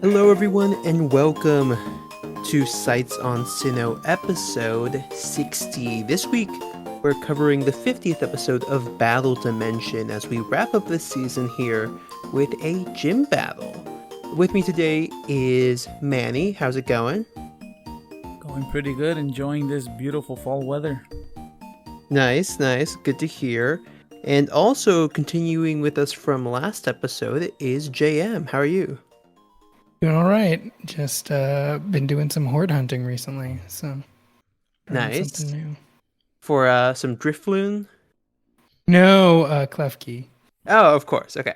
Hello, everyone, and welcome to Sights on Sinnoh episode 60. This week, we're covering the 50th episode of Battle Dimension as we wrap up this season here with a gym battle. With me today is Mannie. How's it going? Going pretty good, enjoying this beautiful fall weather. Nice. Good to hear. And also continuing with us from last episode is JM. How are you? Doing all right. Just been doing some horde hunting recently, so Nice. something new. For some Drifloon? No, Klefki. Oh, of course. Okay.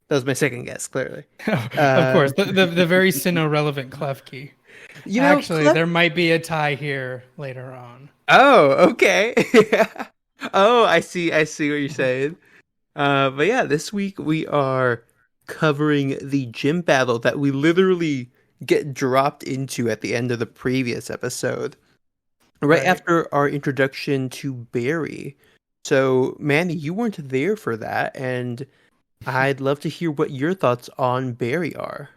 That was my second guess, clearly. Of course, the very Sinnoh relevant Klefki. Actually, there might be a tie here later on. Oh, okay. Oh, I see what you're saying. But yeah, this week we are covering the gym battle that we literally get dropped into at the end of the previous episode. Right after our introduction to Barry. So, Manny, you weren't there for that, and I'd love to hear what your thoughts on Barry are.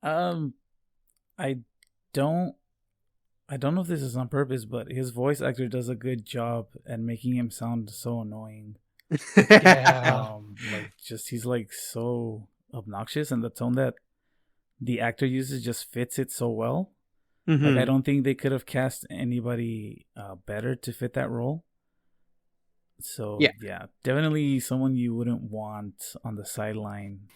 I don't know if this is on purpose, but his voice actor does a good job at making him sound so annoying. Yeah. He's like so obnoxious, and the tone that the actor uses just fits it so well. Mm-hmm. Like, I don't think they could have cast anybody better to fit that role. So yeah, definitely someone you wouldn't want on the sideline.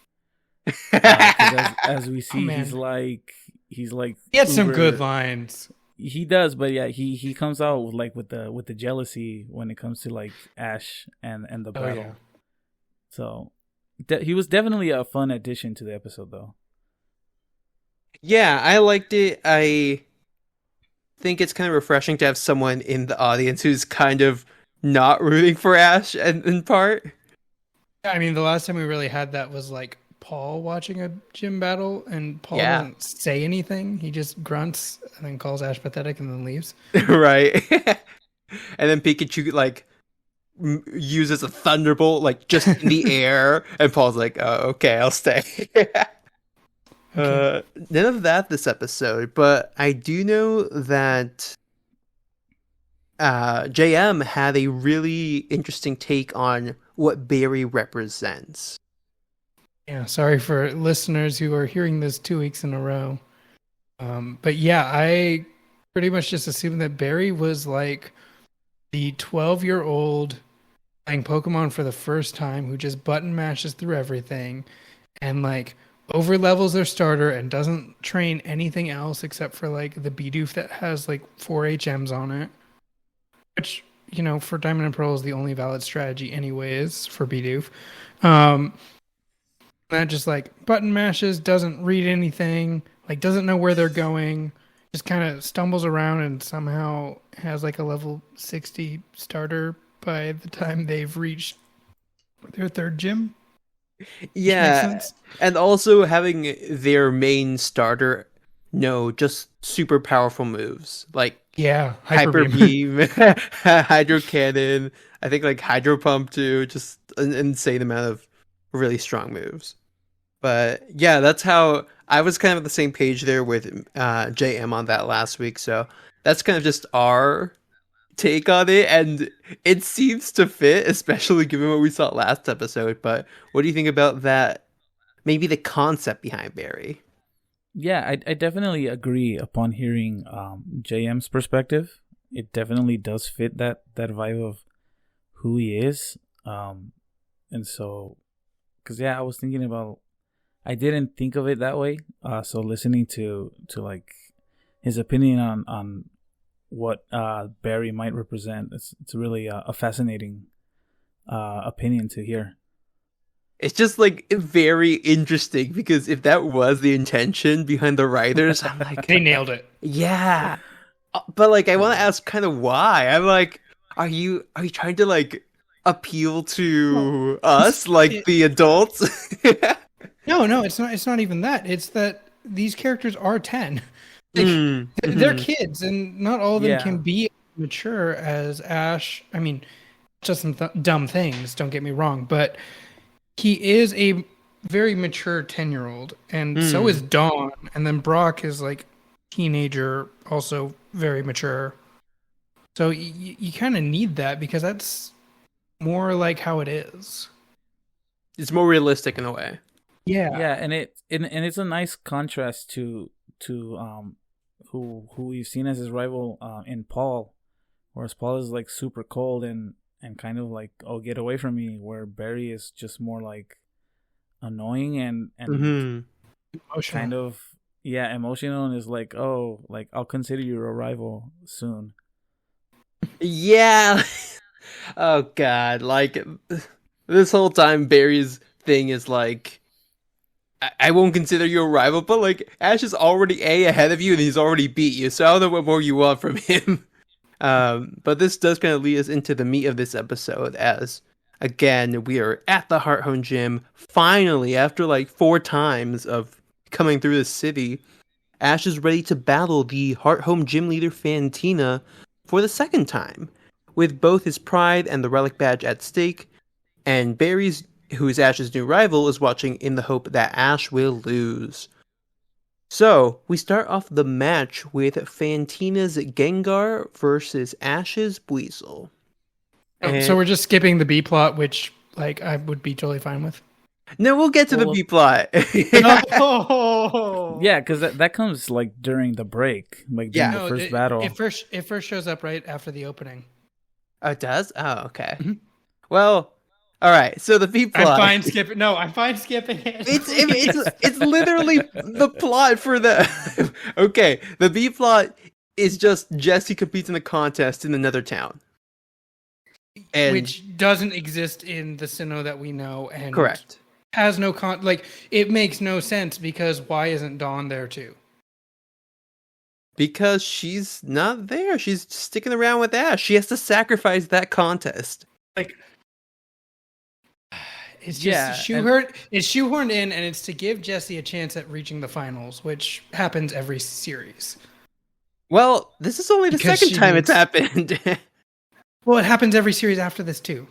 As we see, he's like he had some good lines. He does, but yeah, he comes out with the jealousy when it comes to like Ash and the battle. Yeah. So he was definitely a fun addition to the episode, though. Yeah, I liked it. I think it's kind of refreshing to have someone in the audience who's kind of not rooting for Ash in part. I mean, the last time we really had that was like Paul watching a gym battle, and Paul doesn't say anything. He just grunts and then calls Ash pathetic and then leaves. Right. And then Pikachu like uses a thunderbolt like just in the air, and Paul's like, "Oh, okay, I'll stay." Okay. None of that this episode, but I do know that JM had a really interesting take on what Barry represents. Yeah, sorry for listeners who are hearing this 2 weeks in a row. But yeah, I pretty much just assumed that Barry was like the 12-year-old playing Pokemon for the first time who just button mashes through everything and like over levels their starter and doesn't train anything else except for like the Bidoof that has like 4 HMs on it. Which, you know, for Diamond and Pearl is the only valid strategy anyways for Bidoof. That just like button mashes, doesn't read anything, like doesn't know where they're going, just kind of stumbles around and somehow has like a level 60 starter by the time they've reached their third gym. Yeah, and also having their main starter know just super powerful moves like Hyper Beam, Hydro Cannon. I think like Hydro Pump too. Just an insane amount of really strong moves. But yeah, that's how I was kind of on the same page there with JM on that last week. So that's kind of just our take on it, and it seems to fit, especially given what we saw last episode. But what do you think about that? Maybe the concept behind Barry. Yeah, I definitely agree upon hearing JM's perspective. It definitely does fit that vibe of who he is. And so, because yeah, I was thinking about, I didn't think of it that way. So listening to like his opinion on what Barry might represent, it's really a fascinating opinion to hear. It's just like very interesting because if that was the intention behind the writers, I'm like, they nailed it. Yeah, but like I want to ask kind of why. I'm like, are you trying to like appeal to us, like the adults? No, it's not even that. It's that these characters are 10. Like, they're kids, and not all of them can be mature as Ash. I mean, just some dumb things. Don't get me wrong, but he is a very mature 10-year-old, and so is Dawn, and then Brock is like teenager, also very mature. So you kind of need that because that's more like how it is. It's more realistic in a way. Yeah, and it's a nice contrast to who we've seen as his rival in Paul, whereas Paul is like super cold and kind of like, oh, get away from me, where Barry is just more like annoying and kind of emotional, and is like, oh, like, I'll consider you a rival soon. Yeah. Oh god, like this whole time Barry's thing is like, I won't consider you a rival, but like Ash is already ahead of you and he's already beat you, so I don't know what more you want from him. But this does kind of lead us into the meat of this episode, as again we are at the Hearthome gym. Finally, after like 4 times of coming through the city, Ash is ready to battle the Hearthome gym leader Fantina for the second time, with both his pride and the relic badge at stake. And Barry's, who is Ash's new rival, is watching in the hope that Ash will lose. So, we start off the match with Fantina's Gengar versus Ash's Buizel. So we're just skipping the B plot, which like I would be totally fine with. No, we'll get to the B plot. Yeah, because that comes like during the break, like during the first battle. It first shows up right after the opening. Oh, it does? Oh, okay. Mm-hmm. Well, all right. So the B plot. I'm fine skipping. No, I'm fine skipping it. It's literally the plot for the. Okay, the B plot is just Jessie competes in a contest in another town, which doesn't exist in the Sinnoh that we know, and correct. Has no like it makes no sense because why isn't Dawn there too? Because she's not there. She's sticking around with Ash. She has to sacrifice that contest. Like it's just it's shoehorned in, and it's to give Jessie a chance at reaching the finals, which happens every series. Well, this is only the second time it's happened. Well, it happens every series after this too.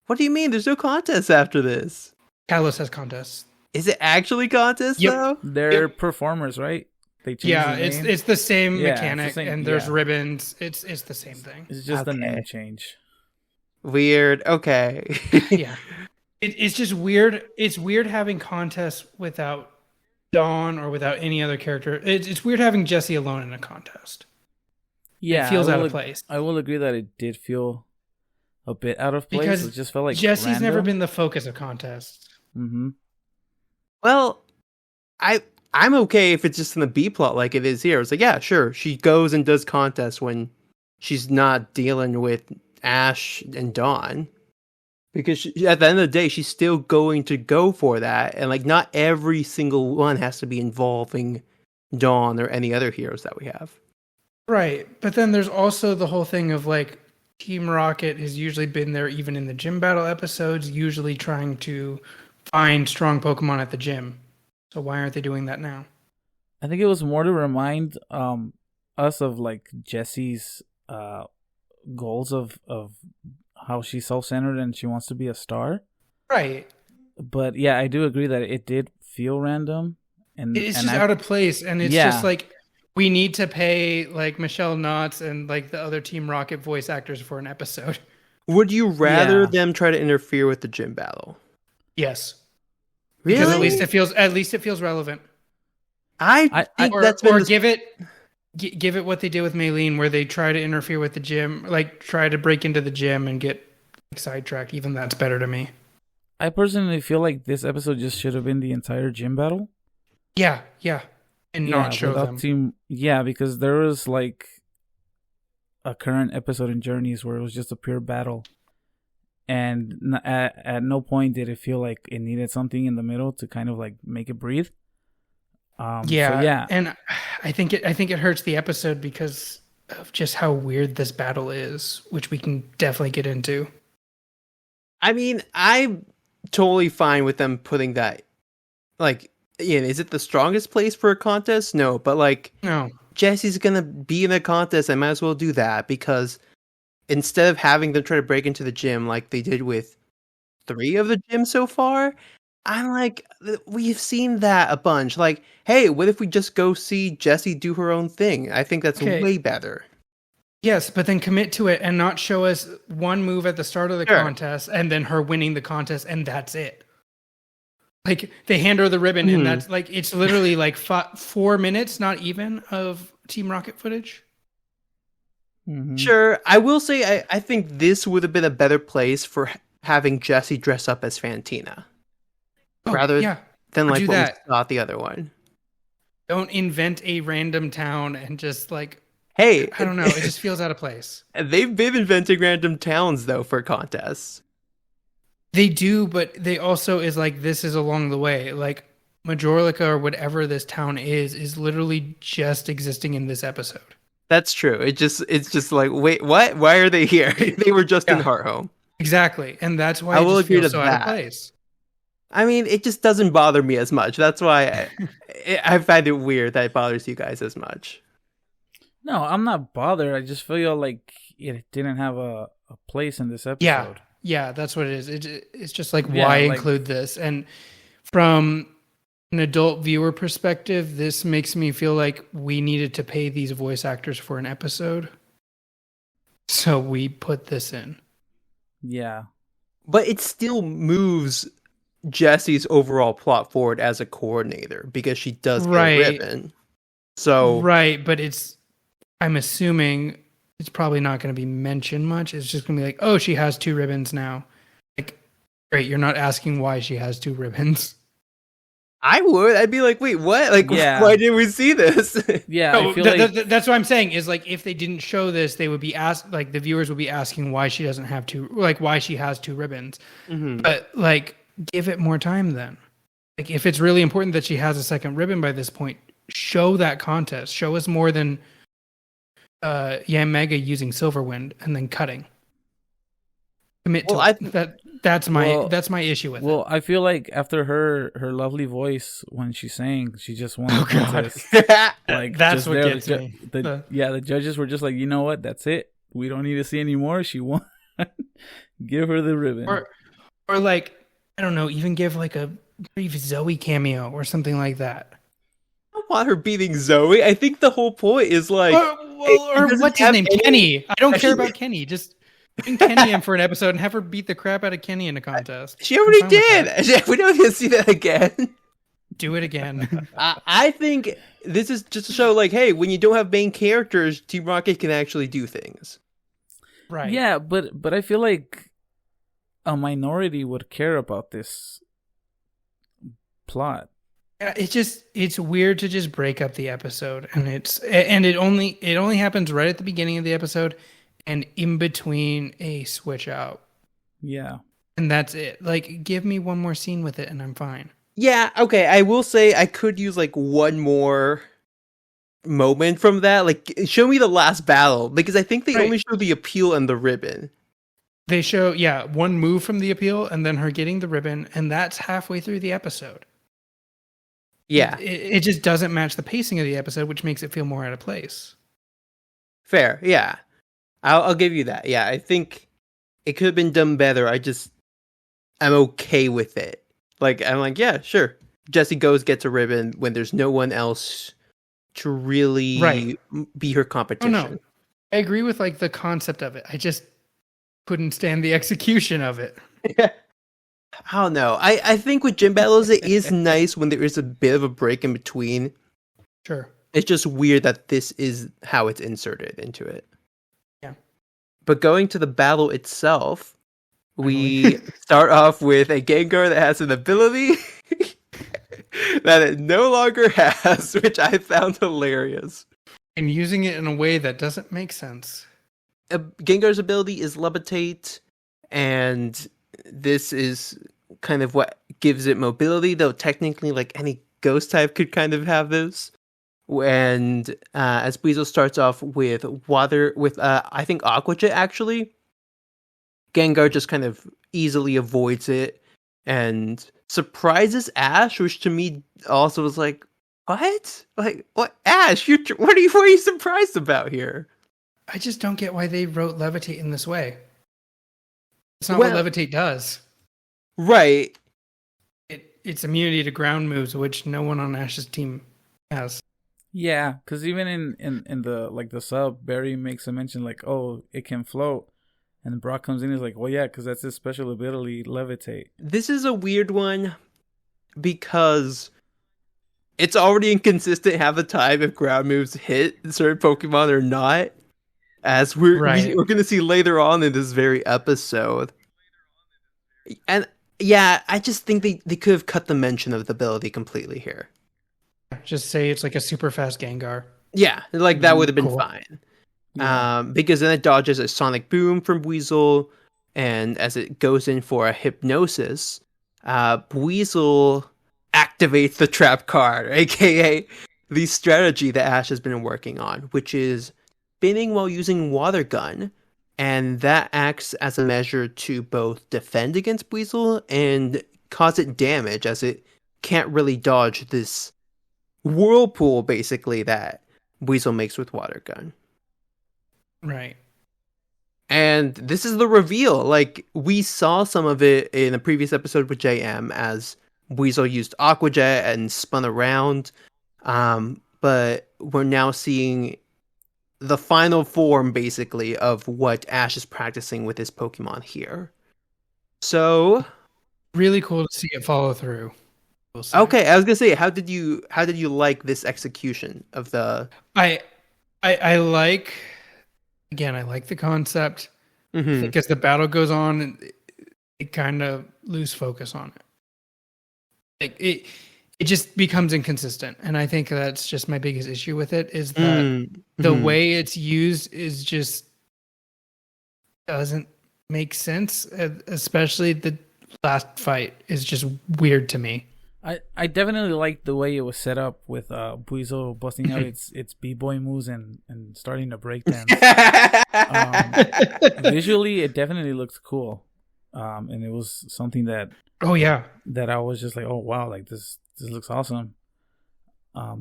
What do you mean? There's no contest after this. Kalos has contests. Is it actually contests though? They're performers, right? They change it's the same mechanic, and there's ribbons. It's the same thing. It's just a name change. Weird. Okay. Yeah. It's just weird. It's weird having contests without Dawn or without any other character. It's weird having Jessie alone in a contest. Yeah, it feels out of place. I will agree that it did feel a bit out of place. Because it just felt like Jessie's never been the focus of contests. Mm-hmm. Well, I'm okay if it's just in the B plot like it is here. It's like, yeah, sure. She goes and does contests when she's not dealing with Ash and Dawn. Because at the end of the day, she's still going to go for that. And like, not every single one has to be involving Dawn or any other heroes that we have. Right. But then there's also the whole thing of like, Team Rocket has usually been there even in the gym battle episodes, usually trying to find strong Pokemon at the gym. So why aren't they doing that now? I think it was more to remind us of like Jessie's goals of how she's self-centered and she wants to be a star. Right. But yeah, I do agree that it did feel random. And it's just out of place. And it's just like, we need to pay like Michelle Knotts and like the other Team Rocket voice actors for an episode. Would you rather them try to interfere with the gym battle? Yes. Really? Because at least it feels relevant. I think give it what they did with Maylene, where they try to interfere with the gym, like try to break into the gym and get sidetracked. Even that's better to me. I personally feel like this episode just should have been the entire gym battle. Yeah. And not show them. Because there was like a current episode in Journeys where it was just a pure battle. And at no point did it feel like it needed something in the middle to kind of like make it breathe. And I think it hurts the episode because of just how weird this battle is, which we can definitely get into. I mean, I'm totally fine with them putting that, like, is it the strongest place for a contest? No, but like, no. Jessie's gonna be in a contest. I might as well do that because instead of having them try to break into the gym like they did with 3 of the gyms so far, I'm like, we've seen that a bunch. Like, hey, what if we just go see Jessie do her own thing? I think that's way better. Yes, but then commit to it and not show us one move at the start of the contest and then her winning the contest and that's it. Like they hand her the ribbon and that's like it's literally like 4 minutes, not even, of Team Rocket footage. Mm-hmm. Sure, I will say I think this would have been a better place for having Jessie dress up as Fantina, rather than like what we saw at the other one. Don't invent a random town and just like. Hey, I don't know. It just feels out of place. They've been inventing random towns though for contests. They do, but they also is like this is along the way. Like Majorlica or whatever this town is literally just existing in this episode. That's true. It's just like, wait, what? Why are they here? They were just in Hearthome. Exactly, and that's why I will agree to so that. Out of place. I mean, it just doesn't bother me as much. That's why I find it weird that it bothers you guys as much. No, I'm not bothered. I just feel like it didn't have a place in this episode. Yeah, that's what it is. It's just like, why include this? And from an adult viewer perspective, this makes me feel like we needed to pay these voice actors for an episode. So we put this in. Yeah. But it still moves Jessie's overall plot forward as a coordinator because she does get a ribbon. So right, but I'm assuming it's probably not going to be mentioned much. It's just going to be like, oh, she has 2 ribbons now. Like, great, you're not asking why she has 2 ribbons. I would. I'd be like, wait, what? Like, why didn't we see this? Yeah, I feel like that's what I'm saying. Is like, if they didn't show this, they would be asked. Like, the viewers would be asking why she doesn't have 2, like why she has 2 ribbons. Mm-hmm. But like, give it more time then. Like, if it's really important that she has a second ribbon by this point, show that contest. Show us more than. Mega using Silverwind and then cutting. Commit to it. That's my issue with it. Well, I feel like after her lovely voice when she sang, she just won the contest. Like that's what gets me. The judges were just like, you know what? That's it. We don't need to see any more. She won. Give her the ribbon. Or like, I don't know, even give like a brief Zoe cameo or something like that. I don't want her beating Zoe. I think the whole point is like, or what's his name? Kenny. I don't care about Kenny. Just bring Kenny in for an episode and have her beat the crap out of Kenny in a contest. She already did. We don't need to see that again. Do it again. I think this is just to show, like, hey, when you don't have main characters, Team Rocket can actually do things. Right. Yeah, but I feel like a minority would care about this plot. It's weird to just break up the episode, and it only happens right at the beginning of the episode and in between a switch out. Yeah. And that's it. Like, give me one more scene with it and I'm fine. Yeah, okay. I will say I could use like one more moment from that. Like, show me the last battle, because I think they only show the appeal and the ribbon. They show, one move from the appeal and then her getting the ribbon, and that's halfway through the episode. Yeah. It just doesn't match the pacing of the episode, which makes it feel more out of place. Fair, yeah. I'll give you that. Yeah, I think it could have been done better. I'm okay with it. Like, I'm like, yeah, sure. Jessie gets a ribbon when there's no one else to really be her competition. Oh, no. I agree with like the concept of it. I just couldn't stand the execution of it. Yeah. I don't know. I think with gym battles, it is nice when there is a bit of a break in between. Sure. It's just weird that this is how it's inserted into it. Yeah. But going to the battle itself, we start off with a Gengar that has an ability that it no longer has, which I found hilarious. And using it in a way that doesn't make sense. Gengar's ability is Levitate, and this is kind of what gives it mobility, though technically like any ghost type could kind of have this. And as Weasel starts off with water, with I think Aqua Jet actually, Gengar just kind of easily avoids it and surprises Ash, which to me also was like, what? Like, what? Ash, what are you surprised about here? I just don't get why they wrote Levitate in this way. It's not what Levitate does. Right. it's immunity to ground moves, which no one on Ash's team has. Yeah, because even in the like the sub, Barry makes a mention like, oh, it can float. And Brock comes in and is like, well, yeah, because that's his special ability, levitate. This is a weird one because it's already inconsistent half the time if ground moves hit certain Pokemon or not. As we're going to see later on in this very episode. And yeah, I just think they could have cut the mention of the ability completely here. Just say it's like a super fast Gengar. Yeah, like that would have been fine. Yeah. Because then it dodges a Sonic Boom from Weasel, and as it goes in for a Hypnosis, Weasel activates the trap card, aka the strategy that Ash has been working on, which is spinning while using Water Gun, and that acts as a measure to both defend against Weasel and cause it damage, as it can't really dodge this whirlpool, basically, that Weasel makes with Water Gun. Right. And this is the reveal. Like, we saw some of it in a previous episode with JM as Weasel used Aqua Jet and spun around. But we're now seeing the final form, basically, of what Ash is practicing with his Pokemon here. So, really cool to see it follow through. Okay, I was gonna say, how did you like this execution of the? I like. Again, I like the concept. Mm-hmm. I think as the battle goes on, it kind of lose focus on it. Like it just becomes inconsistent, and I think that's just my biggest issue with it is that the way it's used is just doesn't make sense. Especially the last fight is just weird to me. I definitely like the way it was set up with Weasel busting out its b-boy moves and starting to break dance. Visually, it definitely looked cool, and it was something that that I was just like, oh wow, like this looks awesome.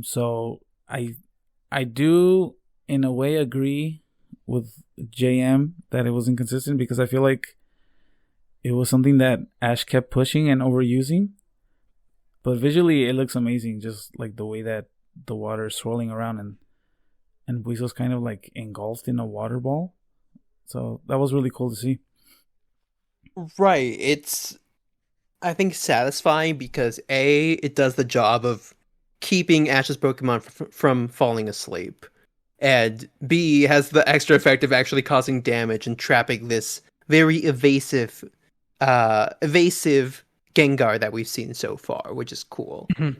So I do in a way agree with JM that it was inconsistent because I feel like it was something that Ash kept pushing and overusing. But visually, it looks amazing, just like the way that the water is swirling around and Weasel's kind of like engulfed in a water ball. So that was really cool to see. Right. It's, I think, satisfying because A, it does the job of keeping Ash's Pokemon from falling asleep. And B, has the extra effect of actually causing damage and trapping this very evasive Gengar that we've seen so far, which is cool. Mm-hmm.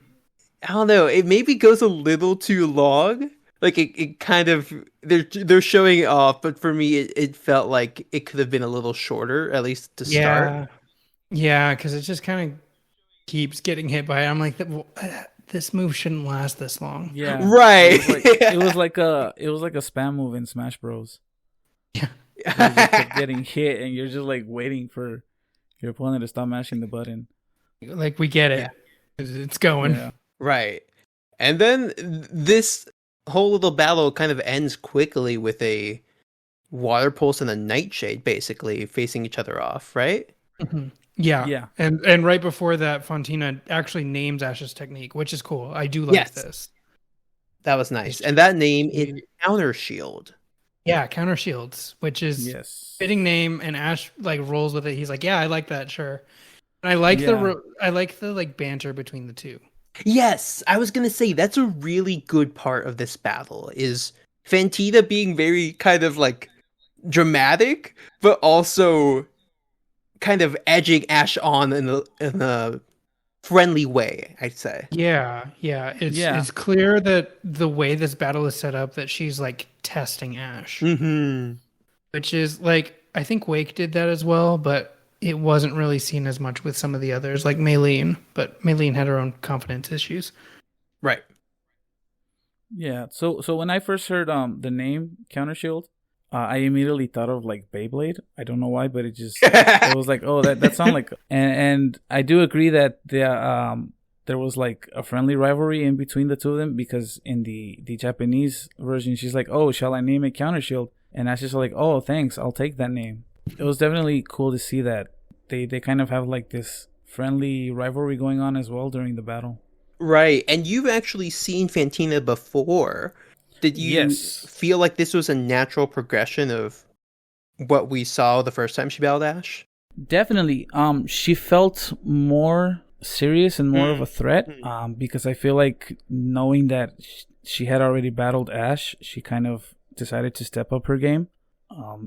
I don't know, it maybe goes a little too long. Like it kind of they're showing it off, but for me it felt like it could have been a little shorter, at least to start. Yeah, because it just kind of keeps getting hit by it. I'm like, this move shouldn't last this long. Yeah, right. It was like a spam move in Smash Bros. Yeah, you kept getting hit, and you're just like waiting for your opponent to stop mashing the button. Like, we get it. Yeah. It's going. Yeah. Right. And then this whole little battle kind of ends quickly with a Water Pulse and a Nightshade basically facing each other off, right? Mm-hmm. Yeah. And right before that, Fantina actually names Ash's technique, which is cool. I do like this. That was nice. And that name is Counter Shield. Yeah, Counter Shields, which is fitting name, and Ash like rolls with it. He's like, "Yeah, I like that, sure." And I like the like banter between the two. Yes, I was gonna say that's a really good part of this battle is Fantina being very kind of like dramatic, but also kind of edging Ash on in a friendly way, I'd say. Yeah. It's clear that the way this battle is set up that she's like testing Ash. Mm-hmm. Which is like, I think Wake did that as well, but it wasn't really seen as much with some of the others, like Maylene, but Maylene had her own confidence issues. Right. Yeah. So when I first heard the name Counter Shield, I immediately thought of like Beyblade. I don't know why, but it was like, oh, that sounds like. And I do agree that there was like a friendly rivalry in between the two of them because in the Japanese version, she's like, oh, shall I name it Counter Shield? And Ash is like, oh, thanks, I'll take that name. It was definitely cool to see that they kind of have like this friendly rivalry going on as well during the battle. Right, and you've actually seen Fantina before. Did you feel like this was a natural progression of what we saw the first time she battled Ash? Definitely. She felt more serious and more of a threat. Because I feel like knowing that she had already battled Ash, she kind of decided to step up her game.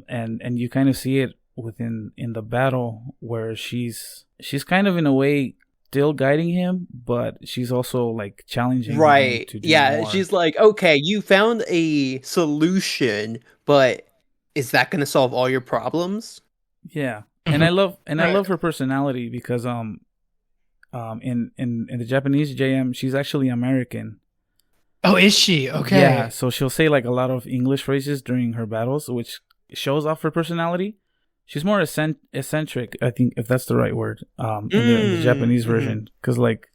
And you kind of see it in the battle where she's kind of in a way still guiding him, but she's also like challenging him to do more. She's like, okay, you found a solution, but is that going to solve all your problems? Yeah. And I love her personality because in the Japanese JM, she's actually American. Oh, is she? Okay. Yeah, so she'll say like a lot of English phrases during her battles, which shows off her personality. She's more eccentric, I think, if that's the right word, in the Japanese version, because like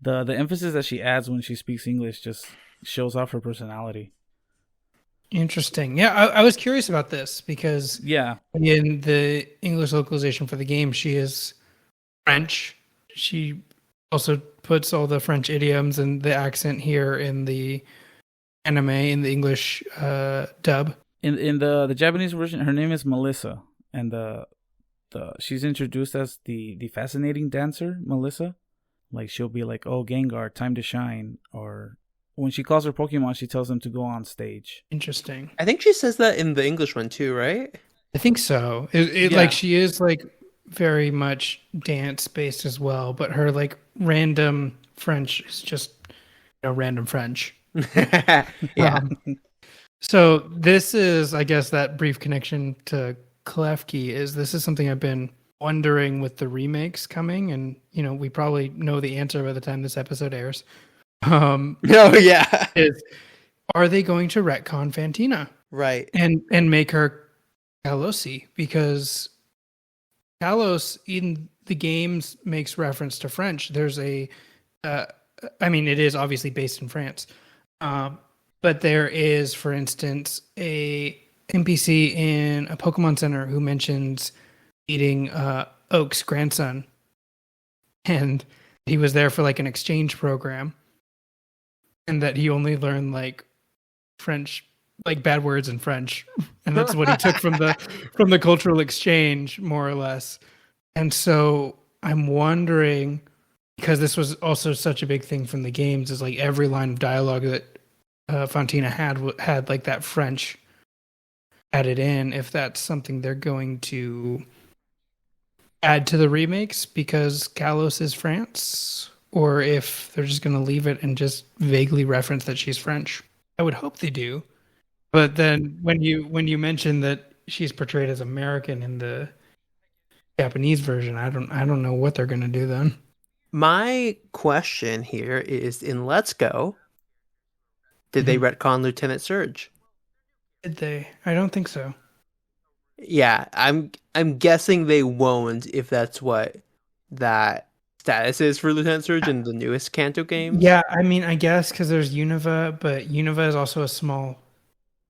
the emphasis that she adds when she speaks English just shows off her personality. Interesting. Yeah, I was curious about this because in the English localization for the game, she is French. She also puts all the French idioms and the accent here in the anime, in the English dub. In the Japanese version, her name is Melissa, and she's introduced as the fascinating dancer, Melissa. Like she'll be like, "Oh, Gengar, time to shine," or when she calls her Pokemon, she tells them to go on stage. Interesting. I think she says that in the English one too, right? I think so. Like she is like very much dance based as well, but her like random French is just random French. Yeah. So this is, I guess, that brief connection to Klefki this is something I've been wondering with the remakes coming, and we probably know the answer by the time this episode airs. Is, are they going to retcon Fantina? Right. And make her Kalosi? Because Kalos in the games makes reference to French. There's it is obviously based in France. But there is, for instance, a NPC in a Pokemon Center who mentions meeting Oak's grandson. And he was there for like an exchange program. And that he only learned like French, like bad words in French. And that's what he took from the cultural exchange, more or less. And so I'm wondering, because this was also such a big thing from the games, is like every line of dialogue that Fantina had like that French added in, if that's something they're going to add to the remakes because Kalos is France, or if they're just going to leave it and just vaguely reference that she's French. I would hope they do. But then when you mention that she's portrayed as American in the Japanese version, I don't know what they're going to do then. My question here is, in Let's Go, did they retcon Lieutenant Surge? Did they? I don't think so. Yeah, I'm guessing they won't if that's what that status is for Lieutenant Surge in the newest Kanto game. Yeah, I mean, I guess because there's Unova, but Unova is also a small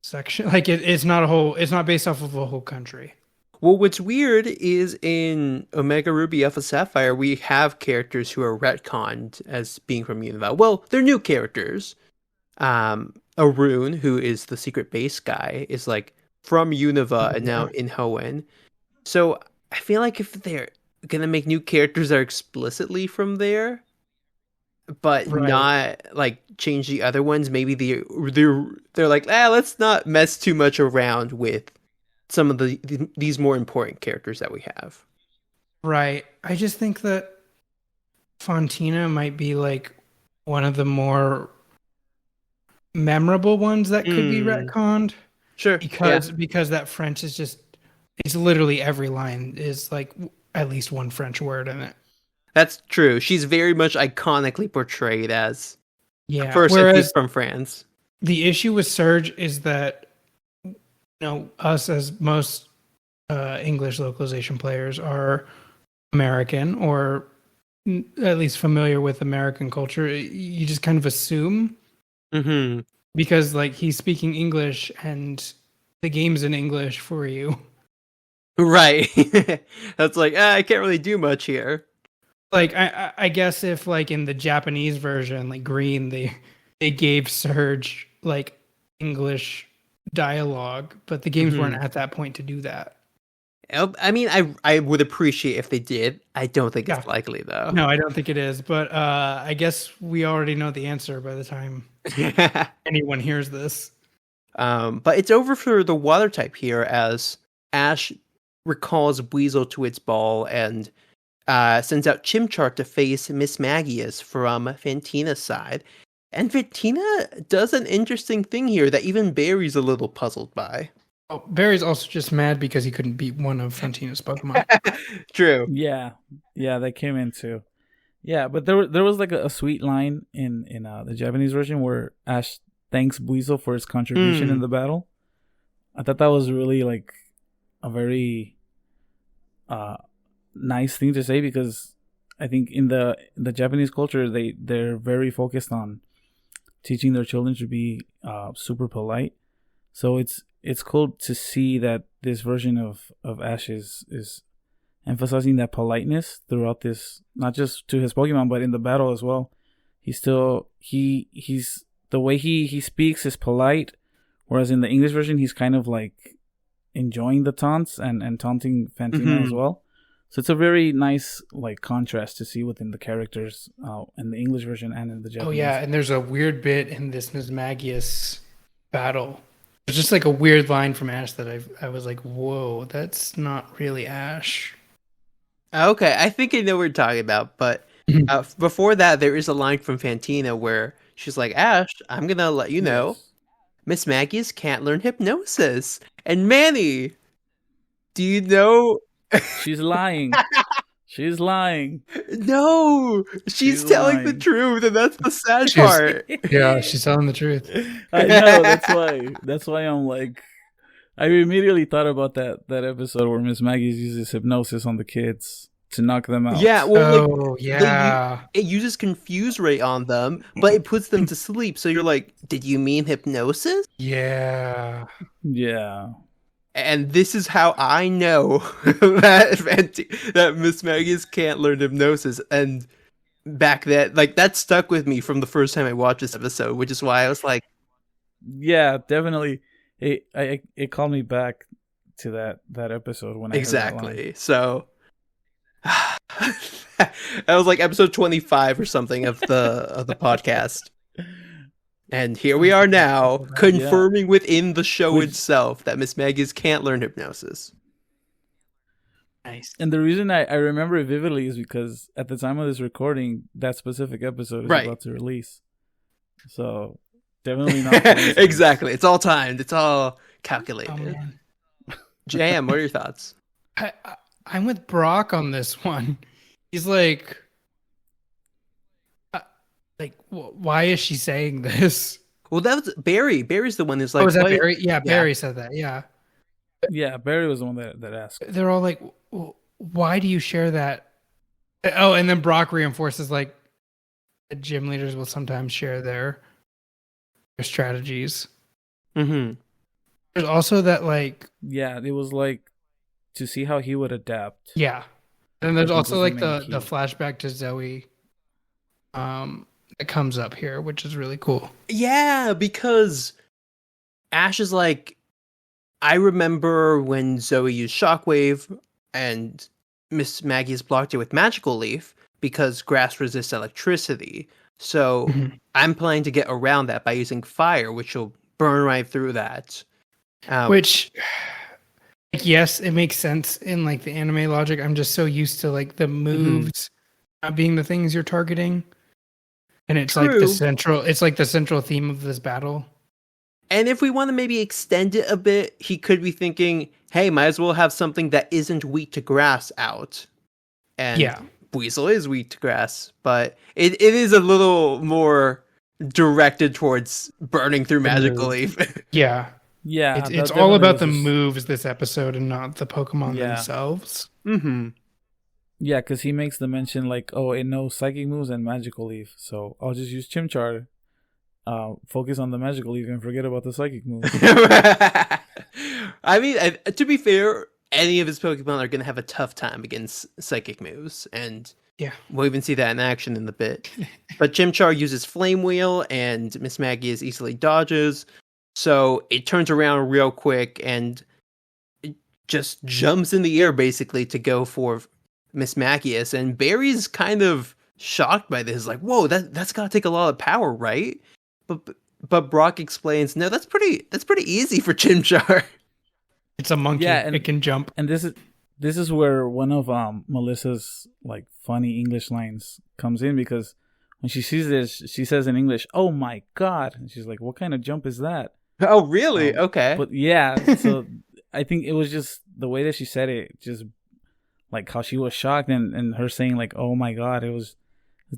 section. Like it's not based off of a whole country. Well, what's weird is in Omega Ruby Alpha Sapphire, we have characters who are retconned as being from Unova. Well, they're new characters. Arun, who is the secret base guy, is like from Unova and now in Hoenn. So I feel like if they're gonna make new characters that are explicitly from there, but not like change the other ones, maybe they're like, let's not mess too much around with some of these more important characters that we have. Right. I just think that Fantina might be like one of the more memorable ones that could be retconned. Sure. Because that French is just, it's literally every line is like at least one French word in it. That's true. She's very much iconically portrayed as a person from France. The issue with Surge is that us as most English localization players are American, or at least familiar with American culture. You just kind of assume because like he's speaking English and the game's in English for you. Right. That's like, I can't really do much here. Like I guess if like in the Japanese version, like Green, they gave Surge like English dialogue, but the games weren't at that point to do that. I mean, I would appreciate if they did. I don't think it's likely though. No, I don't think it is. But I guess we already know the answer by the time anyone hears this. But it's over for the water type here as Ash recalls Weasel to its ball and sends out Chimchar to face Miss Magius from Fantina's side. And Fantina does an interesting thing here that even Barry's a little puzzled by. Oh, Barry's also just mad because he couldn't beat one of Fantina's Pokemon. True. Yeah, that came in too. Yeah, but there was like a sweet line in the Japanese version where Ash thanks Weasel for his contribution in the battle. I thought that was really like a very nice thing to say, because I think in the Japanese culture they're very focused on teaching their children to be super polite. So it's cool to see that this version of Ash is emphasizing that politeness throughout this, not just to his Pokemon but in the battle as well. He's the way he speaks is polite, whereas in the English version he's kind of like enjoying the taunts and taunting Fantina as well. So it's a very nice like contrast to see within the characters in the English version and in the Japanese. Oh yeah, and there's a weird bit in this Ms. Magius battle. It's just like a weird line from Ash that I was like, whoa, that's not really Ash. Okay, I think I know what you're talking about, but before that, there is a line from Fantina where she's like, Ash, I'm gonna let you know, Miss Magius can't learn hypnosis. And Mannie, do you know? She's lying. She's lying. No, she's telling the truth, and that's the sad part. Yeah, she's telling the truth. I know, that's why I'm like, I immediately thought about that episode where Miss Maggie uses hypnosis on the kids to knock them out. Yeah, well, it uses Confuse Ray on them, but it puts them to sleep. So you're like, did you mean hypnosis? Yeah. And this is how I know that Miss Magius can't learn hypnosis. And back then, like, that stuck with me from the first time I watched this episode, which is why I was like, yeah, definitely. It called me back to that episode when I heard that line. So that was like episode 25 or something of the podcast. And here we are now, confirming within the show itself that Miss Magius can't learn hypnosis. Nice. And the reason I remember it vividly is because at the time of this recording, that specific episode is about to release. So definitely not. Exactly. It's all timed. It's all calculated. JM, what are your thoughts? I'm with Brock on this one. He's like, why is she saying this? Well, that was Barry. Barry's the one who's like, oh, was that Barry? Yeah, Barry said that. Yeah. Yeah, Barry was the one that asked. They're all like, why do you share that? Oh, and then Brock reinforces like, the gym leaders will sometimes share their strategies. Mm-hmm. There's also that like, yeah, it was like to see how he would adapt. Yeah, and there's also like the flashback to Zoe, that comes up here, which is really cool. Yeah, because Ash is like, I remember when Zoe used Shockwave and Miss Magius blocked it with Magical Leaf because grass resists electricity. So I'm planning to get around that by using fire, which will burn right through that. Which, yes, it makes sense in like the anime logic. I'm just so used to like the moves not being the things you're targeting. And it's like the central theme of this battle. And if we want to maybe extend it a bit, he could be thinking, hey, might as well have something that isn't weak to grass out. And Weasel is weak to grass, but it is a little more directed towards burning through Magical Leaf. Yeah. It's all about the moves this episode and not the Pokemon themselves. Mm-hmm. Yeah, because he makes the mention like, oh, it knows Psychic moves and Magical Leaf, so I'll just use Chimchar, focus on the Magical Leaf and forget about the Psychic moves. I mean, to be fair, any of his Pokemon are going to have a tough time against Psychic moves, and Yeah. We'll even see that in action in a bit. But Chimchar uses Flame Wheel, and Miss Maggie is easily dodges. So it turns around real quick and it just jumps in the air, basically, to go for Miss Magius. And Barry's kind of shocked by this. Like, whoa, that's gotta take a lot of power, right? But Brock explains, no, that's pretty easy for Chimchar. It's a monkey. Yeah, and it can jump. And this is where one of Melissa's like funny English lines comes in, because when she sees this, she says in English, "Oh my god!" And she's like, "What kind of jump is that?" Oh, really? Okay. But yeah, so I think it was just the way that she said it, just like how she was shocked, and her saying like, "Oh my god!" It was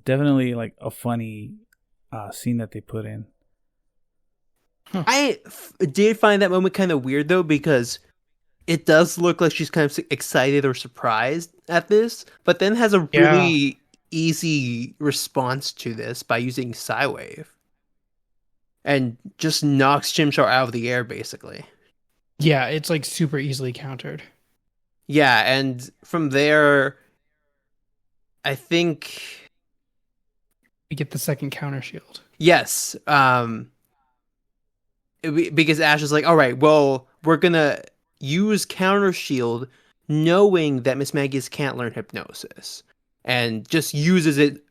definitely like a funny scene that they put in. I did find that moment kind of weird though, because it does look like she's kind of excited or surprised at this, but then has a really easy response to this by using Psywave. And just knocks Chimchar out of the air, basically. Yeah, it's like super easily countered. Yeah, and from there, I think we get the second counter shield. Yes. Because Ash is like, all right, well, we're going to use counter shield knowing that Miss Magius can't learn hypnosis, and just uses it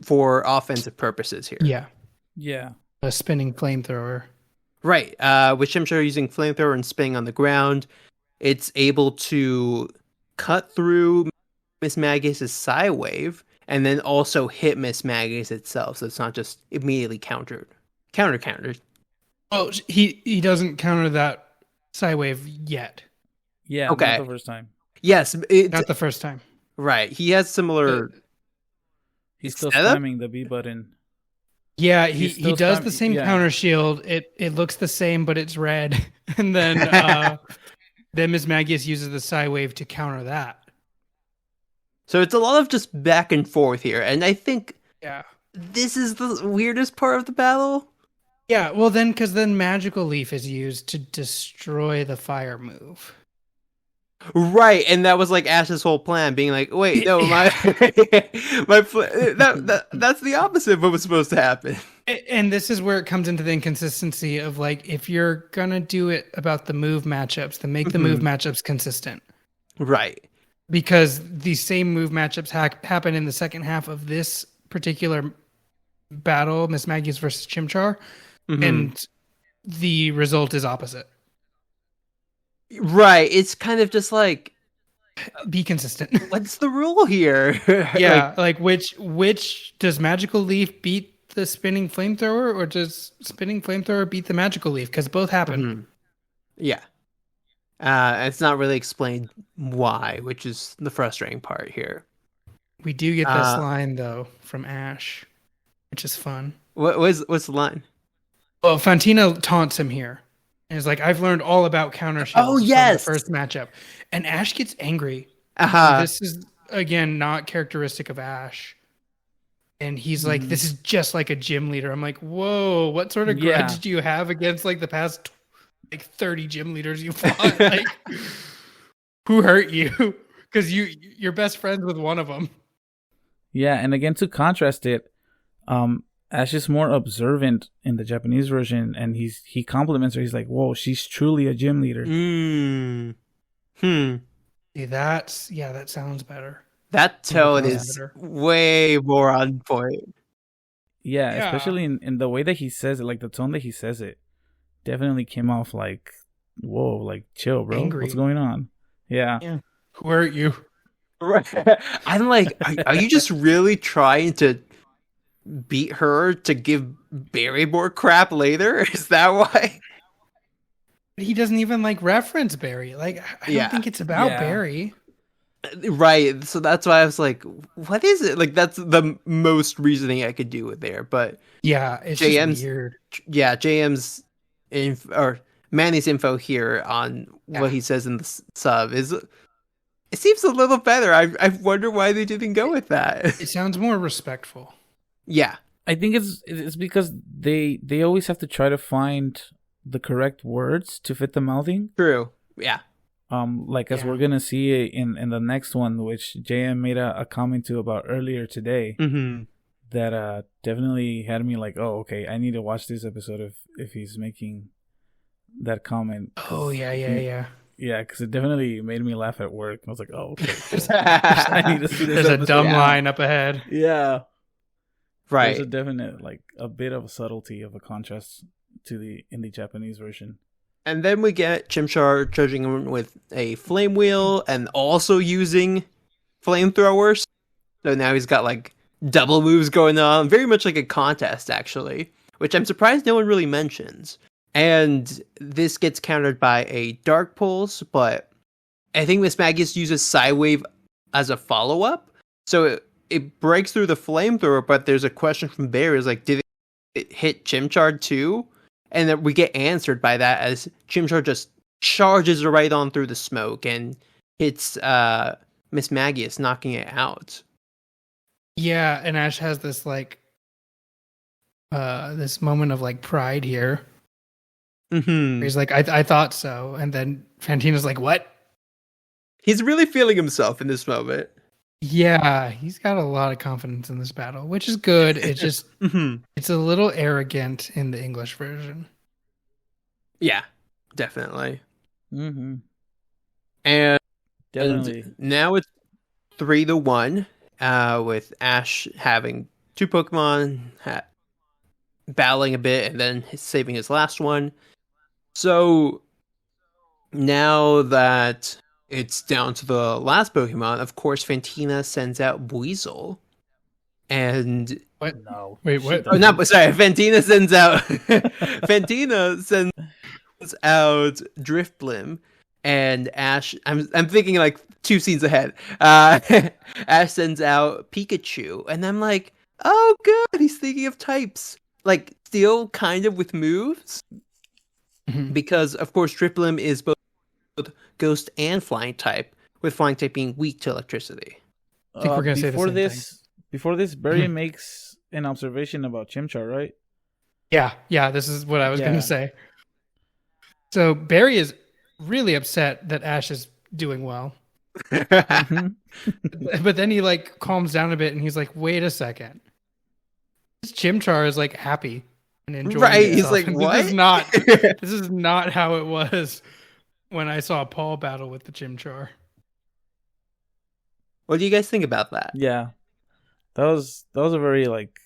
for offensive purposes here. Yeah. A spinning flamethrower. Right. With Chimchar using flamethrower and spinning on the ground, it's able to cut through Miss Magius' Psywave and then also hit Miss Magius itself, so it's not just immediately countered. Oh, he doesn't counter that Psywave yet. Yeah, okay. Not the first time. Yes. Not the first time. Right. He has similar... He's still spamming the B button. Yeah, he does the same counter shield. It looks the same, but it's red. And then then Miss Magius uses the Psywave to counter that. So it's a lot of just back and forth here. And I think this is the weirdest part of the battle. Yeah, well because then Magical Leaf is used to destroy the fire move. Right, and that was like Ash's whole plan, being like, "Wait, no, that's the opposite of what was supposed to happen." And this is where it comes into the inconsistency of like, if you're gonna do it about the move matchups, then make the move matchups consistent. Right, because these same move matchups happen in the second half of this particular battle, Miss Magius versus Chimchar, and the result is opposite. Right, it's kind of just like, be consistent. What's the rule here? Yeah, like which does Magical Leaf beat the Spinning Flamethrower, or does Spinning Flamethrower beat the Magical Leaf? Because both happen. Yeah. It's not really explained why, which is the frustrating part here. We do get this line though from Ash, which is fun. What's the line? Well, Fantina taunts him here. And it's like, I've learned all about counter shields from the first matchup. And Ash gets angry. This is, again, not characteristic of Ash. And he's like, this is just like a gym leader. I'm like, whoa, what sort of grudge do you have against like the past 30 gym leaders you fought? Like, who hurt you? Because you're best friends with one of them. Yeah, and again, to contrast it, Ash is more observant in the Japanese version, and he compliments her. He's like, "Whoa, she's truly a gym leader." See, that sounds better. That tone is way more on point. Yeah, especially in the way that he says it, like the tone that he says it, definitely came off like, "Whoa, like chill, bro. Angry. What's going on?" Yeah. Who hurt you? Right. I'm like, are you just really trying to beat her to give Barry more crap later? Is that why? He doesn't even like reference Barry. Like, I don't think it's about Barry. Right. So that's why I was like, what is it? Like, that's the most reasoning I could do with there. But yeah, it's just weird. Yeah, JM's or Manny's info here on what he says in the sub is, it seems a little better. I wonder why they didn't go with that. It sounds more respectful. Yeah. I think it's because they always have to try to find the correct words to fit the mouthing. True. Yeah. Like as we're gonna see in the next one, which JM made a comment to about earlier today, that definitely had me like, oh, okay, I need to watch this episode if he's making that comment. Oh yeah. Yeah, because it definitely made me laugh at work. I was like, oh, okay. Cool. I need to see this. There's a dumb line up ahead. Yeah. Right. There's a definite, like, a bit of a subtlety of a contrast to in the Japanese version. And then we get Chimchar charging him with a flame wheel and also using flamethrowers. So now he's got like double moves going on. Very much like a contest, actually. Which I'm surprised no one really mentions. And this gets countered by a Dark Pulse, but I think Miss Magius uses Psywave as a follow-up. So it breaks through the flamethrower, but there's a question from Barry, is like, did it hit Chimchar too? And then we get answered by that as Chimchar just charges right on through the smoke and hits Miss Magius, knocking it out. Yeah, and Ash has this like this moment of like pride here. He's like, I thought so. And then Fantina's like, what? He's really feeling himself in this moment. Yeah, he's got a lot of confidence in this battle, which is good. It's just, it's a little arrogant in the English version. Yeah, definitely. And definitely. And now it's 3-1, with Ash having 2 Pokemon, battling a bit, and then saving his last one. So now that it's down to the last Pokemon, of course, Fantina sends out Weasel. And what? No. Wait, what? Oh, no, sorry. Fantina sends out Drifblim, and Ash. I'm thinking like 2 scenes ahead. Ash sends out Pikachu, and I'm like, oh, good. He's thinking of types, like still kind of with moves, because of course Drifblim is both Ghost and Flying type, with Flying type being weak to electricity. I think we're gonna say the same thing. Before this, Barry makes an observation about Chimchar, right? Yeah, this is what I was gonna say. So Barry is really upset that Ash is doing well. But then he like calms down a bit and he's like, wait a second. This Chimchar is like happy and enjoying Right, himself. he's like, what? This is not how it was when I saw Paul battle with the Chimchar. What do you guys think about that? Yeah. That was a very like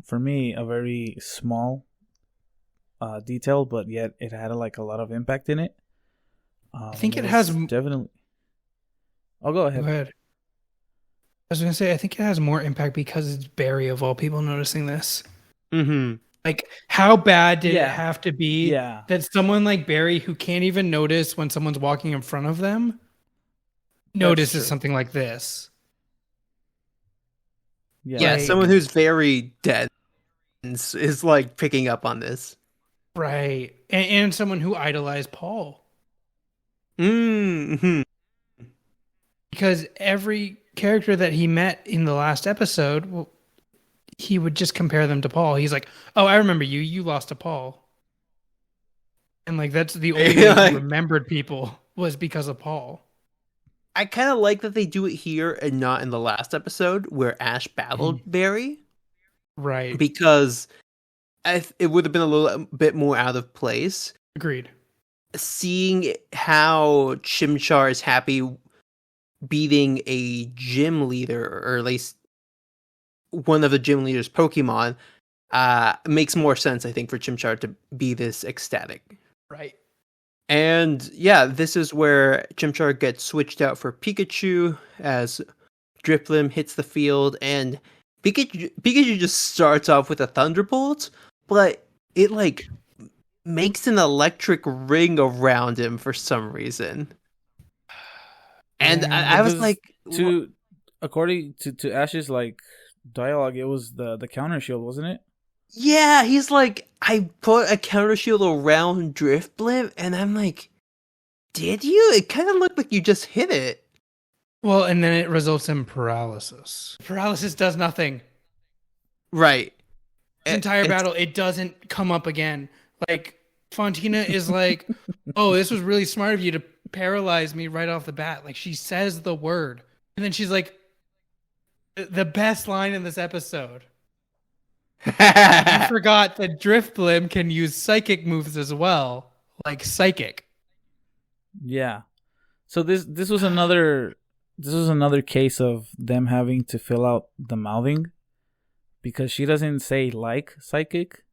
for me a very small detail, but yet it had like a lot of impact in it. I think it has definitely. I'll go ahead. Go ahead. I was gonna say I think it has more impact because it's Barry of all people noticing this. Like, how bad did it have to be that someone like Barry, who can't even notice when someone's walking in front of them, notices something like this? Yeah, like, someone who's very dense is like picking up on this. Right. And someone who idolized Paul. Because every character that he met in the last episode, well, he would just compare them to Paul. He's like, oh, I remember you. You lost to Paul. And like, that's the only way he remembered people was because of Paul. I kind of like that they do it here and not in the last episode where Ash battled Barry. Right. Because it would have been a little bit more out of place. Agreed. Seeing how Chimchar is happy beating a gym leader, or at least one of the gym leader's Pokemon, makes more sense, I think, for Chimchar to be this ecstatic. Right. And yeah, this is where Chimchar gets switched out for Pikachu as Drifblim hits the field, and Pikachu just starts off with a Thunderbolt, but it like makes an electric ring around him for some reason. And I was like, according to Ash's like dialogue, it was the counter shield, wasn't it? Yeah, he's like, I put a counter shield around Drifblim, and I'm like, did you? It kind of looked like you just hit it. Well, and then it results in paralysis. Paralysis does nothing. Right. This entire battle, it doesn't come up again. Like, Fantina is like, oh, this was really smart of you to paralyze me right off the bat. Like, she says the word, and then she's like, the best line in this episode. You forgot that Drifblim can use psychic moves as well, like psychic. Yeah. So this was another case of them having to fill out the mouthing, because she doesn't say like psychic.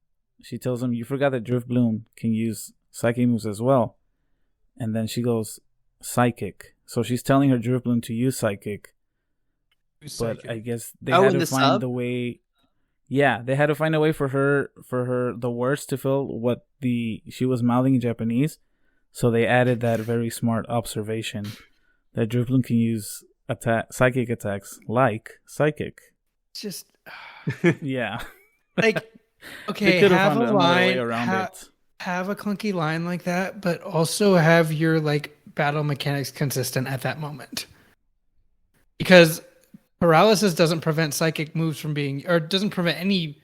She tells him, you forgot that Drifblim can use psychic moves as well. And then she goes, psychic. So she's telling her Drifblim to use psychic. But I guess they had to find the way. Yeah, they had to find a way for her the words to fill what she was mouthing in Japanese. So they added that very smart observation that Drifblim can use psychic attacks like psychic. Just yeah. Like, okay, have a line around it. Have a clunky line like that, but also have your like battle mechanics consistent at that moment. Because paralysis doesn't prevent psychic moves from being, or doesn't prevent any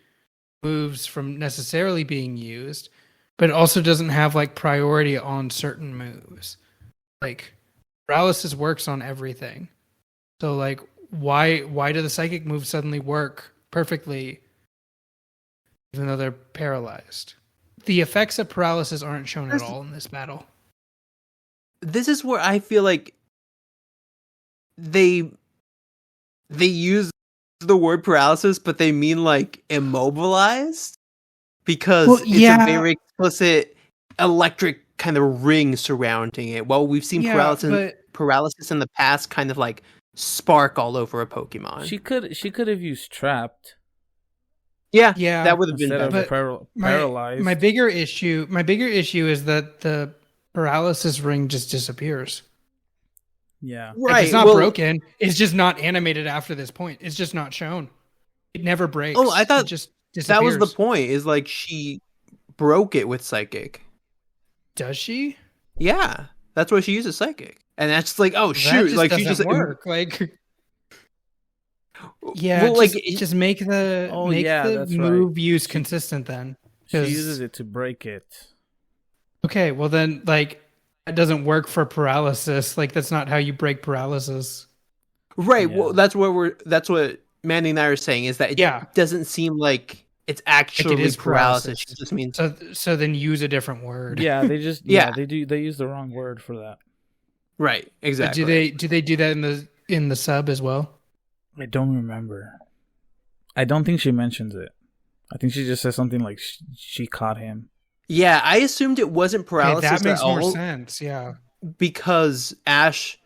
moves from necessarily being used, but it also doesn't have like priority on certain moves. Like, paralysis works on everything. So like, why do the psychic moves suddenly work perfectly even though they're paralyzed? The effects of paralysis aren't shown at all in this battle. This is where I feel like they use the word paralysis, but they mean like immobilized, because it's a very explicit electric kind of ring surrounding it. Well, we've seen paralysis in the past kind of like spark all over a Pokemon. She could have used trapped. Yeah, that would have been better. Paralyzed. My bigger issue is that the paralysis ring just disappears. Yeah, right. Like, it's not broken. It's just not animated after this point. It's just not shown. It never breaks. Oh, I thought it just disappears. That was the point. Is like she broke it with psychic. Does she? Yeah, that's why she uses psychic, and that's like, oh shoot, like she just work. Like, yeah, well, just make the move use consistent. Then she uses it to break it. Okay, well then, like, that doesn't work for paralysis. Like, that's not how you break paralysis. Right. Yeah. Well, that's what Manny and I are saying, is that it doesn't seem like it's actually like paralysis. It just means so then use a different word. Yeah, they just they use the wrong word for that. Right. Exactly. But do they do that in the sub as well? I don't remember. I don't think she mentions it. I think she just says something like she caught him. Yeah, I assumed it wasn't paralysis at all. That makes more sense, yeah. Because Ash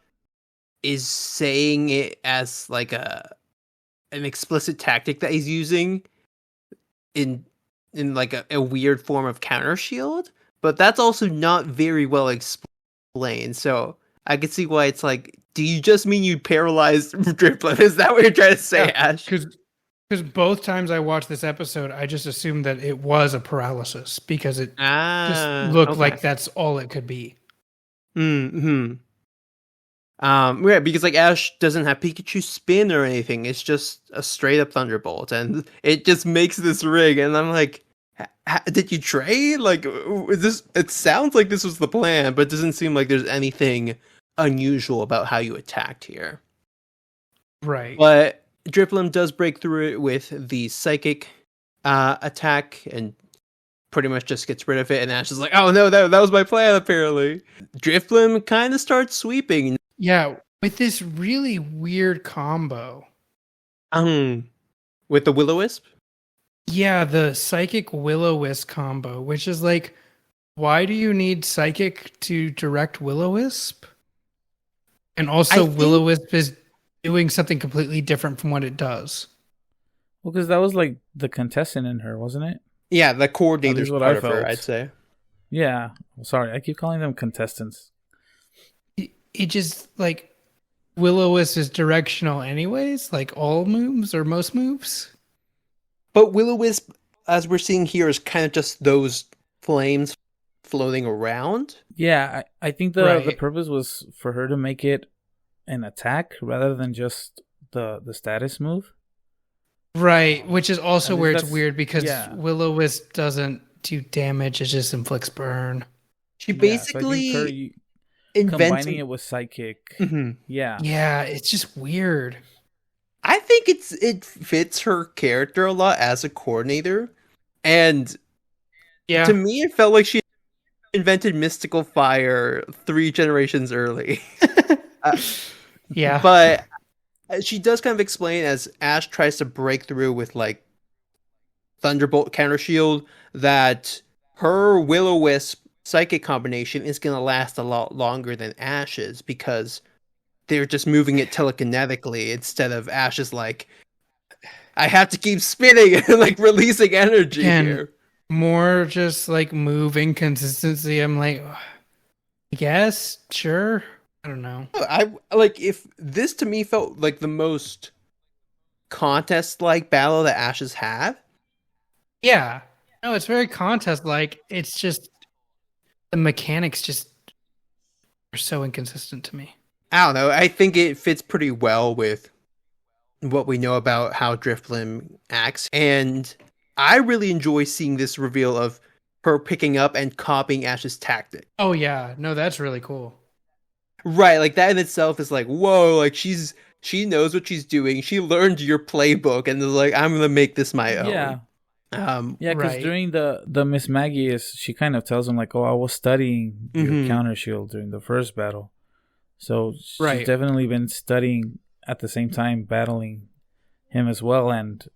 is saying it as like an explicit tactic that he's using in like a weird form of counter shield, but that's also not very well explained. So I could see why it's like, do you just mean you paralyzed Drifblim? Is that what you're trying to say, Ash? Because both times I watched this episode, I just assumed that it was a paralysis because it just looked like that's all it could be. Yeah, because like Ash doesn't have Pikachu spin or anything. It's just a straight up Thunderbolt, and it just makes this ring. And I'm like, did you trade? Like, is this? It sounds like this was the plan, but it doesn't seem like there's anything unusual about how you attacked here. Right. But Drifblim does break through it with the psychic attack and pretty much just gets rid of it. And Ash is like, oh no, that was my plan apparently. Drifblim kind of starts sweeping. Yeah, with this really weird combo. With the Will-O-Wisp? Yeah, the psychic Will-O-Wisp combo, which is like, why do you need psychic to direct Will-O-Wisp? And also Will-O-Wisp is doing something completely different from what it does. Well, because that was like the contestant in her, wasn't it? Yeah, the coordinator's part of her, I'd say. Yeah. Sorry, I keep calling them contestants. It just, like, Will-O-Wisp is directional anyways, like all moves or most moves. But Will-O-Wisp, as we're seeing here, is kind of just those flames floating around. Yeah, I think the purpose was for her to make it an attack rather than just the status move. Right, which is also where it's weird because Will-O-Wisp doesn't do damage, it just inflicts burn. She basically... combining it with psychic. Mm-hmm. Yeah, it's just weird. I think it fits her character a lot as a coordinator, and to me, it felt like she invented mystical fire 3 generations early. Yeah, but she does kind of explain as Ash tries to break through with like Thunderbolt counter shield that her Will-O-Wisp psychic combination is going to last a lot longer than Ash's because they're just moving it telekinetically instead of Ash's like, I have to keep spinning and like releasing energy here. More just like move inconsistency. I'm like, I guess, sure. I don't know. I like if this to me felt like the most contest-like battle that Ash has had. Yeah. No, it's very contest-like. It's just the mechanics just are so inconsistent to me. I don't know. I think it fits pretty well with what we know about how Drifblim acts. And I really enjoy seeing this reveal of her picking up and copying Ash's tactic. Oh, yeah. No, that's really cool. Right. Like that in itself is like, whoa, like she knows what she's doing. She learned your playbook and is like, I'm going to make this my own. Yeah. Because during the Miss Maggie she kind of tells him like, oh, I was studying your counter shield during the first battle. So she's definitely been studying at the same time, battling him as well, and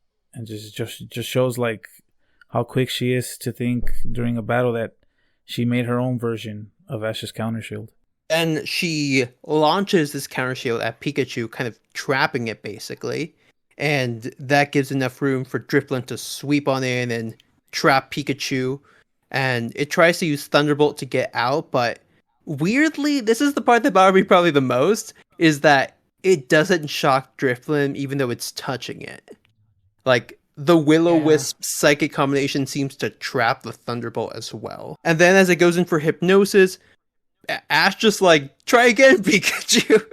just shows like how quick she is to think during a battle that she made her own version of Ash's counter shield. And she launches this counter shield at Pikachu, kind of trapping it basically. And that gives enough room for Drifblim to sweep on in and trap Pikachu. And it tries to use Thunderbolt to get out, but weirdly, this is the part that bothered me probably the most, is that it doesn't shock Drifblim even though it's touching it. Like, the Will-O-Wisp psychic combination seems to trap the Thunderbolt as well. And then as it goes in for Hypnosis, Ash just like, try again, Pikachu!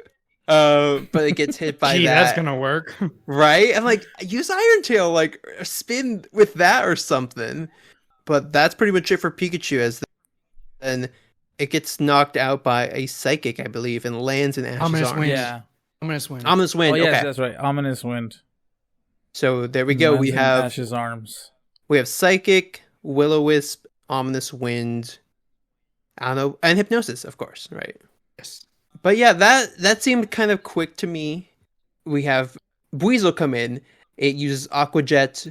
But it gets hit by that. That's gonna work. Right? And like, use Iron Tail, like, spin with that or something. But that's pretty much it for Pikachu, and it gets knocked out by a Psychic, I believe, and lands in Ash's arms. Wind. Yeah. Ominous Wind. Ominous Wind, oh, yes, okay. That's right. Ominous Wind. So there we go. We have Ash's arms. We have Psychic, Will-O-Wisp, Ominous Wind, I don't know, and Hypnosis, of course, right? Yes. But yeah, that seemed kind of quick to me. We have Weasel come in. It uses Aqua Jet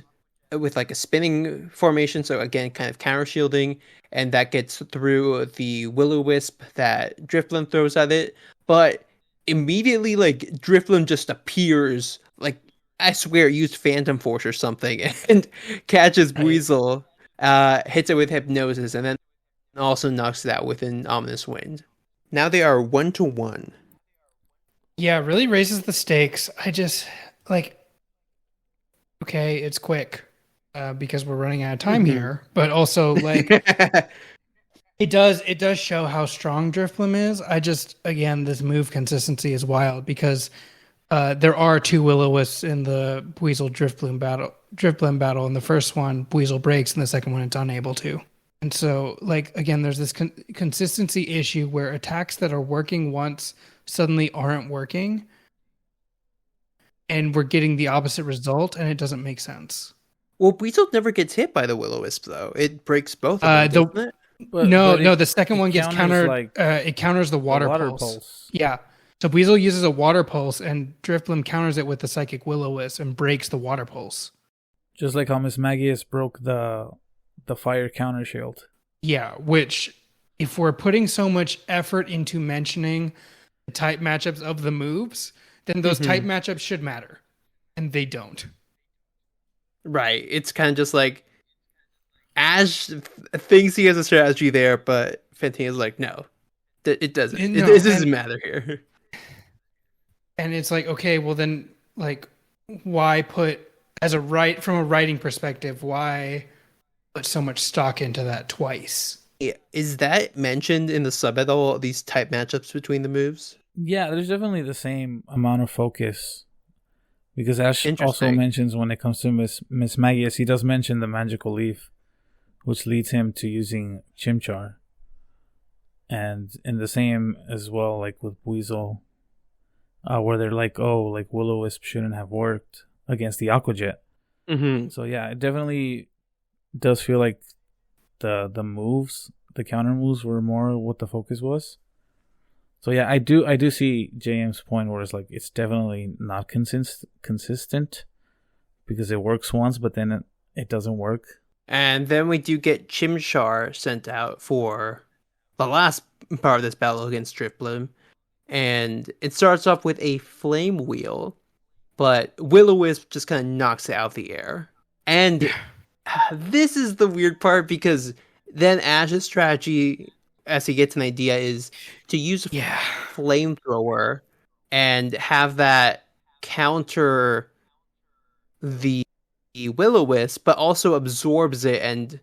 with like a spinning formation, so again, kind of counter shielding, and that gets through the Will-O-Wisp that Drifblim throws at it. But immediately, like, Drifblim just appears, like, I swear, used Phantom Force or something, and catches Weasel, hits it with Hypnosis, and then also knocks it out with an Ominous Wind. Now they are 1-1. Yeah, it really raises the stakes. I just, like, okay, it's quick, because we're running out of time here, but also, like, it does show how strong Drifblim is. I just, again, this move consistency is wild, because there are 2 Will-O-Wisps in the Weasel Drifblim battle. In the first one, Weasel breaks, and the second one, it's unable to. And so, like, again, there's this consistency issue where attacks that are working once suddenly aren't working, and we're getting the opposite result, and it doesn't make sense. Well, Weasel never gets hit by the Will-O-Wisp, though. It breaks both of them, doesn't it? No, the second one gets countered. Like, it counters the water pulse. Yeah. So Weasel uses a water pulse, and Drifblim counters it with the Psychic Will-O-Wisp and breaks the water pulse. Just like how Miss Magius broke the fire counter shield. Yeah, which, if we're putting so much effort into mentioning the type matchups of the moves, then those type matchups should matter. And they don't. Right. It's kind of just like, Ash thinks he has a strategy there, but Fantina's like, no, it doesn't. It doesn't matter here. And it's like, okay, well then, like, why put, from a writing perspective, why put so much stock into that twice? Yeah. Is that mentioned in the sub at all, these type matchups between the moves? Yeah, there's definitely the same amount of focus. Because Ash also mentions when it comes to Miss Magius, he does mention the Magical Leaf, which leads him to using Chimchar. And in the same as well, like with Weasel, where they're like, oh, like Will-O-Wisp shouldn't have worked against the Aqua Jet. Mm-hmm. So yeah, it definitely does feel like the moves, the counter moves, were more what the focus was. So yeah, I do see JM's point where it's like it's definitely not consistent because it works once, but then it doesn't work. And then we do get Chimchar sent out for the last part of this battle against Drifblim. And it starts off with a Flame Wheel, but Will-O-Wisp just kind of knocks it out of the air. And this is the weird part, because then Ash's strategy, as he gets an idea, is to use a flamethrower and have that counter the Will-O-Wisp, but also absorbs it and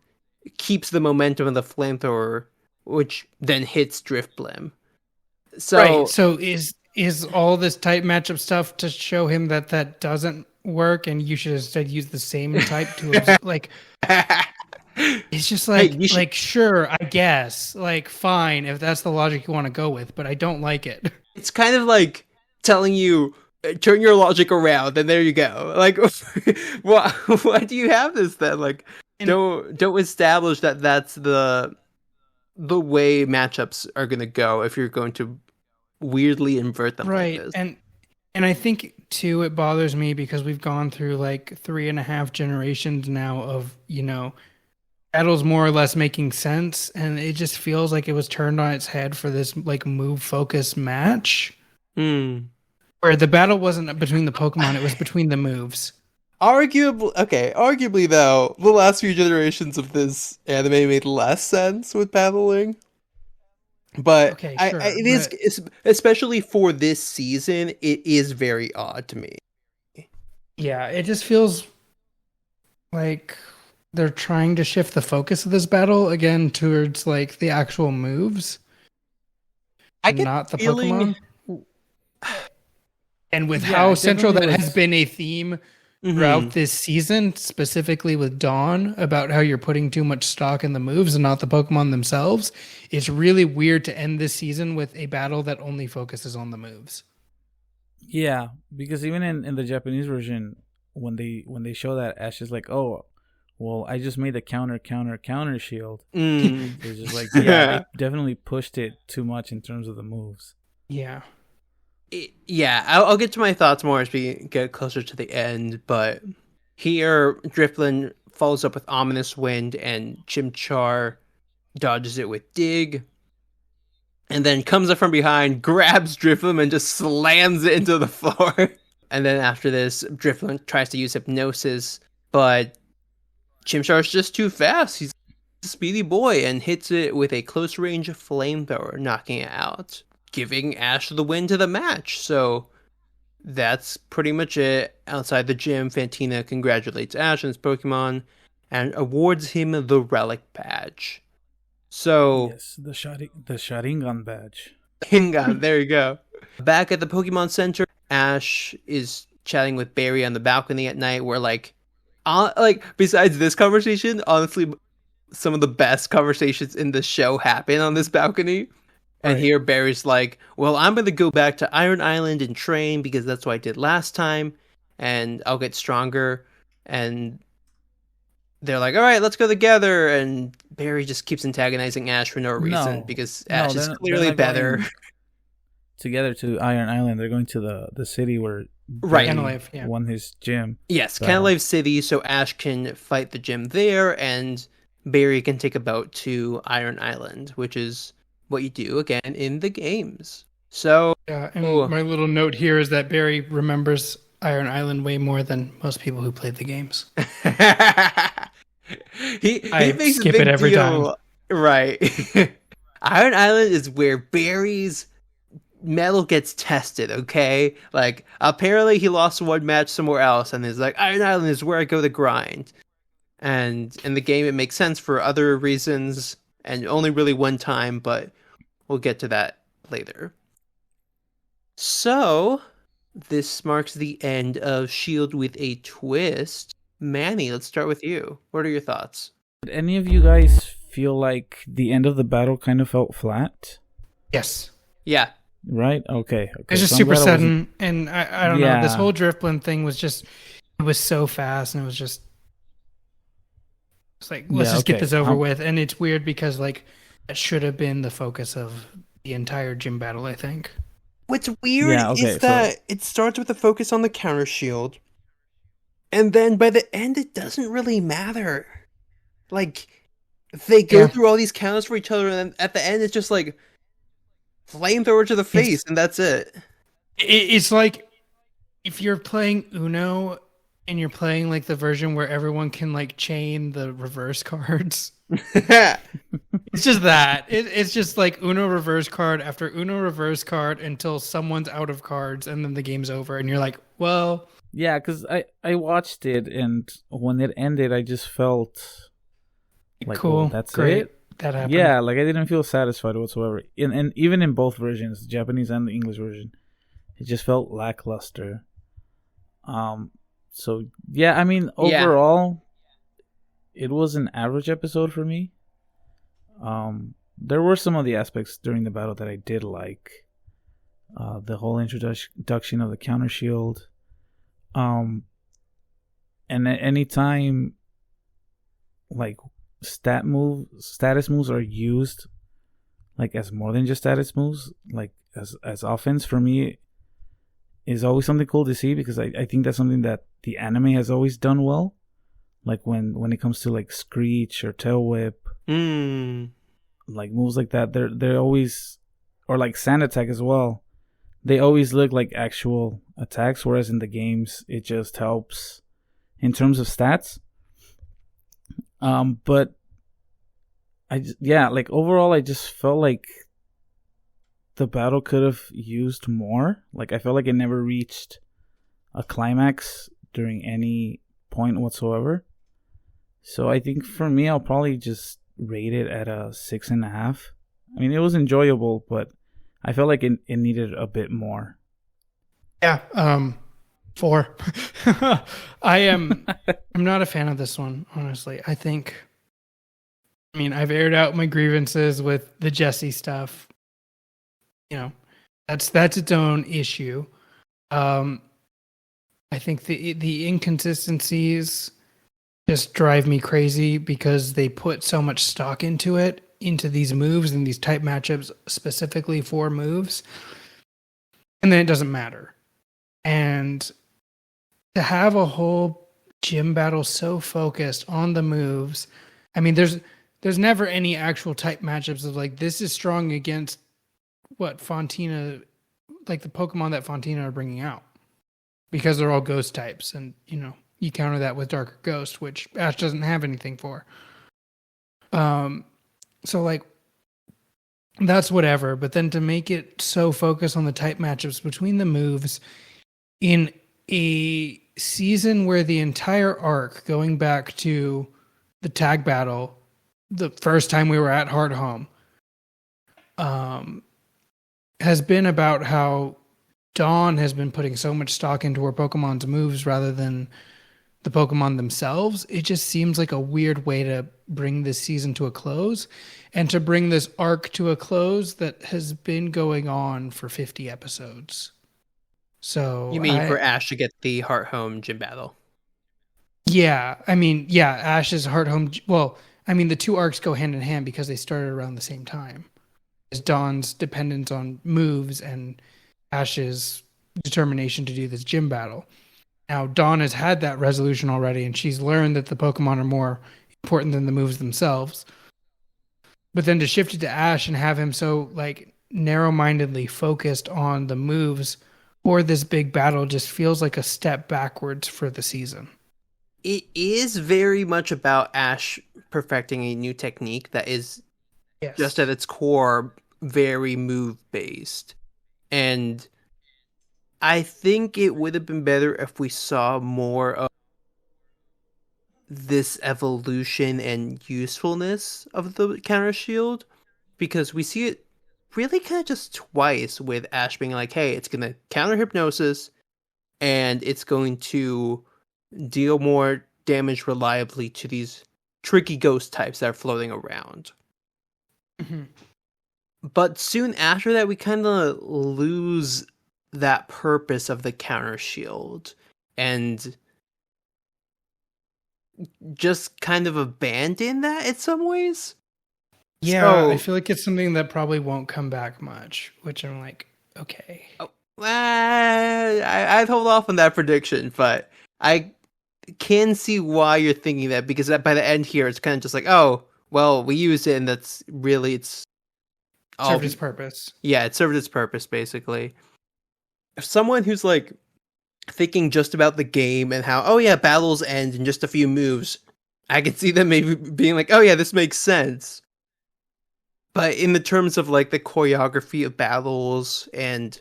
keeps the momentum of the flamethrower, which then hits Drifblim. So is all this type matchup stuff to show him that doesn't work, and you should instead use the same type to like. It's just like, hey, like sure, I guess, like fine if that's the logic you want to go with, but I don't like it. It's kind of like telling you turn your logic around, and there you go. Like, why do you have this then? Like, don't establish that that's the way matchups are going to go if you're going to weirdly invert them, right? Like this. And I think too, it bothers me because we've gone through like 3.5 generations now of, you know, battles more or less making sense, and it just feels like it was turned on its head for this like move focus match. Where the battle wasn't between the Pokemon, it was between the moves. Arguably though, the last few generations of this anime made less sense with battling. But okay, sure, it is, especially for this season, it is very odd to me. Yeah, it just feels like they're trying to shift the focus of this battle again towards like the actual moves. Not the Pokemon. And with how central that has been a theme throughout this season, specifically with Dawn, about how you're putting too much stock in the moves and not the Pokemon themselves, it's really weird to end this season with a battle that only focuses on the moves. Yeah, because even in the Japanese version, when they show that, Ash is like, oh, well, I just made the counter shield. It's just like, yeah, they definitely pushed it too much in terms of the moves. Yeah. I'll get to my thoughts more as we get closer to the end, but here Drifblim follows up with Ominous Wind, and Chimchar dodges it with Dig, and then comes up from behind, grabs Drifblim, and just slams it into the floor. And then after this, Drifblim tries to use Hypnosis, but Chimchar's just too fast. He's a speedy boy, and hits it with a close-range flamethrower, knocking it out, giving Ash the win to the match. So that's pretty much it. Outside the gym, Fantina congratulates Ash and his Pokemon and awards him the Relic Badge. So yes, the Sharingan badge. Sharingan, there you go. Back at the Pokemon Center, Ash is chatting with Barry on the balcony at night, where besides this conversation, honestly, some of the best conversations in the show happen on this balcony. And here Barry's like, well, I'm going to go back to Iron Island and train because that's what I did last time, and I'll get stronger. And they're like, all right, let's go together. And Barry just keeps antagonizing Ash for no reason because Ash is clearly better. Together to Iron Island, they're going to the city where Barry won his gym. Yes, Canalave City, so Ash can fight the gym there, and Barry can take a boat to Iron Island, which is what you do again in the games. So my little note here is that Barry remembers Iron Island way more than most people who played the games. he makes skip a big it every deal. Time. Right. Iron Island is where Barry's metal gets tested, okay? Like, apparently he lost one match somewhere else, and he's like, Iron Island is where I go to grind. And in the game, it makes sense for other reasons, and only really one time, but we'll get to that later. So, this marks the end of Shield with a Twist. Manny, let's start with you. What are your thoughts? Did any of you guys feel like the end of the battle kind of felt flat. Yes. Yeah. Right? Okay. It's just super sudden, and I don't know. This whole Driftblim thing was just, it was so fast, and it was just, it's like, let's just get this over with. And it's weird because like that should have been the focus of the entire gym battle, I think. What's weird is that it starts with a focus on the counter shield, and then by the end it doesn't really matter. Like, they go through all these counters for each other, and then at the end it's just like flamethrower to the face, and that's it. It's like if you're playing Uno and you're playing like the version where everyone can like chain the reverse cards. It's just that. It's just like Uno reverse card after Uno reverse card until someone's out of cards, and then the game's over, and you're like, well... Yeah, because I watched it, and when it ended, I just felt like, cool, that's great. it. That happened. Yeah, like I didn't feel satisfied whatsoever. And even in both versions, the Japanese and the English version, it just felt lackluster. So yeah, I mean, overall, it was an average episode for me. There were some of the aspects during the battle that I did like. The whole introduction of the counter shield. And at any time, like status moves are used, like as more than just status moves, like as offense, for me is always something cool to see, because I think that's something that the anime has always done well. Like when it comes to like Screech or Tail Whip, like moves like that, they're always, or like Sand Attack as well. They always look like actual attacks, whereas in the games it just helps in terms of stats. But like overall, I just felt like the battle could have used more. Like I felt like it never reached a climax during any point whatsoever. So I think for me, I'll probably just rate it at a 6.5. I mean, it was enjoyable, but I felt like it needed a bit more. Yeah, 4. I'm not a fan of this one, honestly. I mean, I've aired out my grievances with the Jesse stuff. You know, that's its own issue. I think the inconsistencies just drive me crazy because they put so much stock into these moves and these type matchups specifically for moves, and then it doesn't matter. And to have a whole gym battle so focused on the moves, I mean, there's never any actual type matchups of like, this is strong against what Fantina, like the Pokemon that Fantina are bringing out, because they're all ghost types, and you know, you counter that with Darker Ghost, which Ash doesn't have anything for. So like, that's whatever. But then to make it so focused on the type matchups between the moves in a season where the entire arc, going back to the tag battle, the first time we were at Hearthome, has been about how Dawn has been putting so much stock into her Pokemon's moves rather than the Pokemon themselves. It just seems like a weird way to bring this season to a close, and to bring this arc to a close that has been going on for 50 episodes. So you mean for Ash to get the Hearthome gym battle? Yeah, I mean, yeah, Ash's Hearthome. Well, I mean, the two arcs go hand in hand because they started around the same time. It's Dawn's dependence on moves and Ash's determination to do this gym battle. Now, Dawn has had that resolution already, and she's learned that the Pokemon are more important than the moves themselves. But then to shift it to Ash and have him so like narrow-mindedly focused on the moves for this big battle just feels like a step backwards for the season. It is very much about Ash perfecting a new technique that is just at its core very move-based. And I think it would have been better if we saw more of this evolution and usefulness of the counter shield, because we see it really kind of just twice, with Ash being like, hey, it's going to counter hypnosis and it's going to deal more damage reliably to these tricky ghost types that are floating around. Mm-hmm. But soon after that, we kind of lose that purpose of the counter shield and just kind of abandon that in some ways. Yeah, I feel like it's something that probably won't come back much, which I'm like, okay. I'd hold off on that prediction, but I can see why you're thinking that, because by the end here, it's kind of just like, oh, well, we used it, and that's really, it's served its purpose. Yeah, it served its purpose, basically. If someone who's like thinking just about the game and how, oh yeah, battles end in just a few moves, I can see them maybe being like, oh yeah, this makes sense. But in the terms of like the choreography of battles and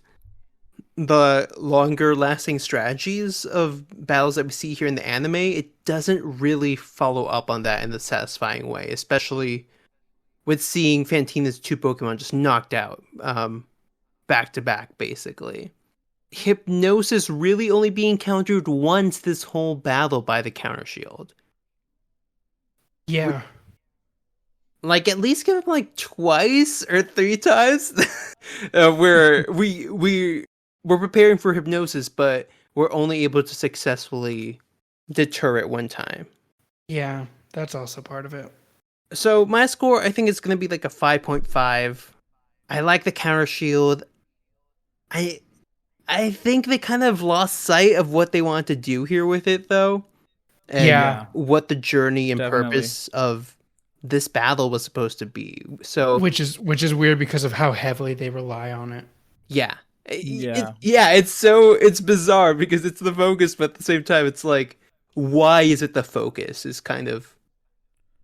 the longer lasting strategies of battles that we see here in the anime, it doesn't really follow up on that in the satisfying way, especially with seeing Fantina's 2 Pokemon just knocked out back to back, basically. Hypnosis really only being countered once this whole battle by the counter shield. Yeah. Like, at least give him like twice or 3 times where we're preparing for hypnosis, but we're only able to successfully deter it one time. Yeah, that's also part of it. So my score, I think, is going to be like a 5.5. I like the counter shield. I think they kind of lost sight of what they wanted to do here with it, though. And what the journey and purpose of this battle was supposed to be. So, which is weird because of how heavily they rely on it. Yeah. It's bizarre because it's the focus, but at the same time, it's like, why is it the focus is kind of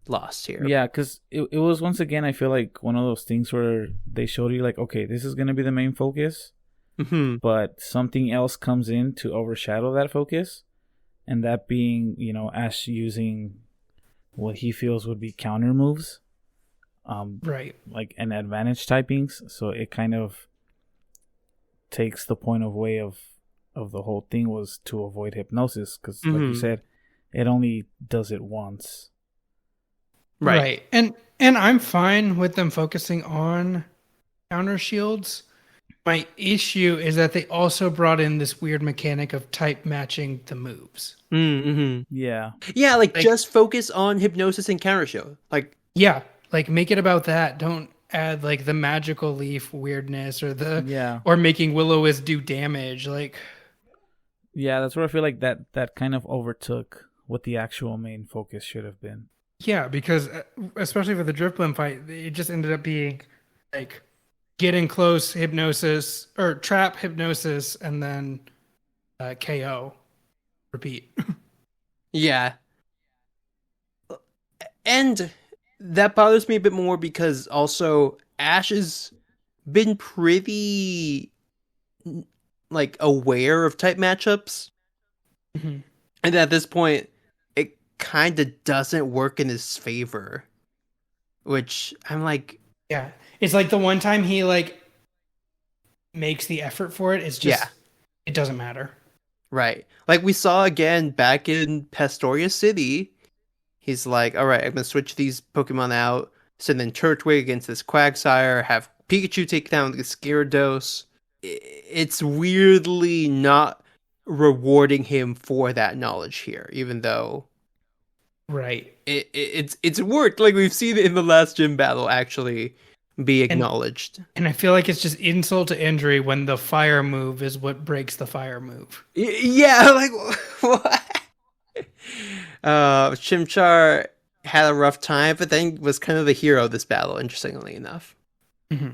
lost here. Yeah, because it was, once again, I feel like one of those things where they showed you like, okay, this is going to be the main focus, but something else comes in to overshadow that focus, and that being, Ash using what he feels would be counter moves, right, like an advantage typings. So it kind of takes the point away of the whole thing was to avoid hypnosis, because like you said, it only does it once. Right. And I'm fine with them focusing on counter shields. My issue is that they also brought in this weird mechanic of type matching the moves. Yeah, like just focus on hypnosis and counter shield. Like make it about that. Don't add like the magical leaf weirdness or or making Will-O-Wisp do damage. That's where I feel like that kind of overtook what the actual main focus should have been. Yeah, because especially for the Drifblim fight, it just ended up being like get in close hypnosis or trap hypnosis and then KO. Repeat. Yeah. And that bothers me a bit more because also Ash has been pretty like aware of type matchups. And at this point, it kind of doesn't work in his favor. Which I'm like... Yeah. It's like the one time he like makes the effort for it, it's just... It doesn't matter. Right. Like we saw again back in Pastoria City. He's like, all right, I'm going to switch these Pokemon out. Send in Turtwig against this Quagsire. Have Pikachu take down the Gyarados. It's weirdly not rewarding him for that knowledge here, even though... Right. It's worked. Like we've seen it in the last gym battle actually be acknowledged. And I feel like it's just insult to injury when the fire move is what breaks the fire move. Yeah, like what? Chimchar had a rough time, but then was kind of the hero of this battle, interestingly enough. Not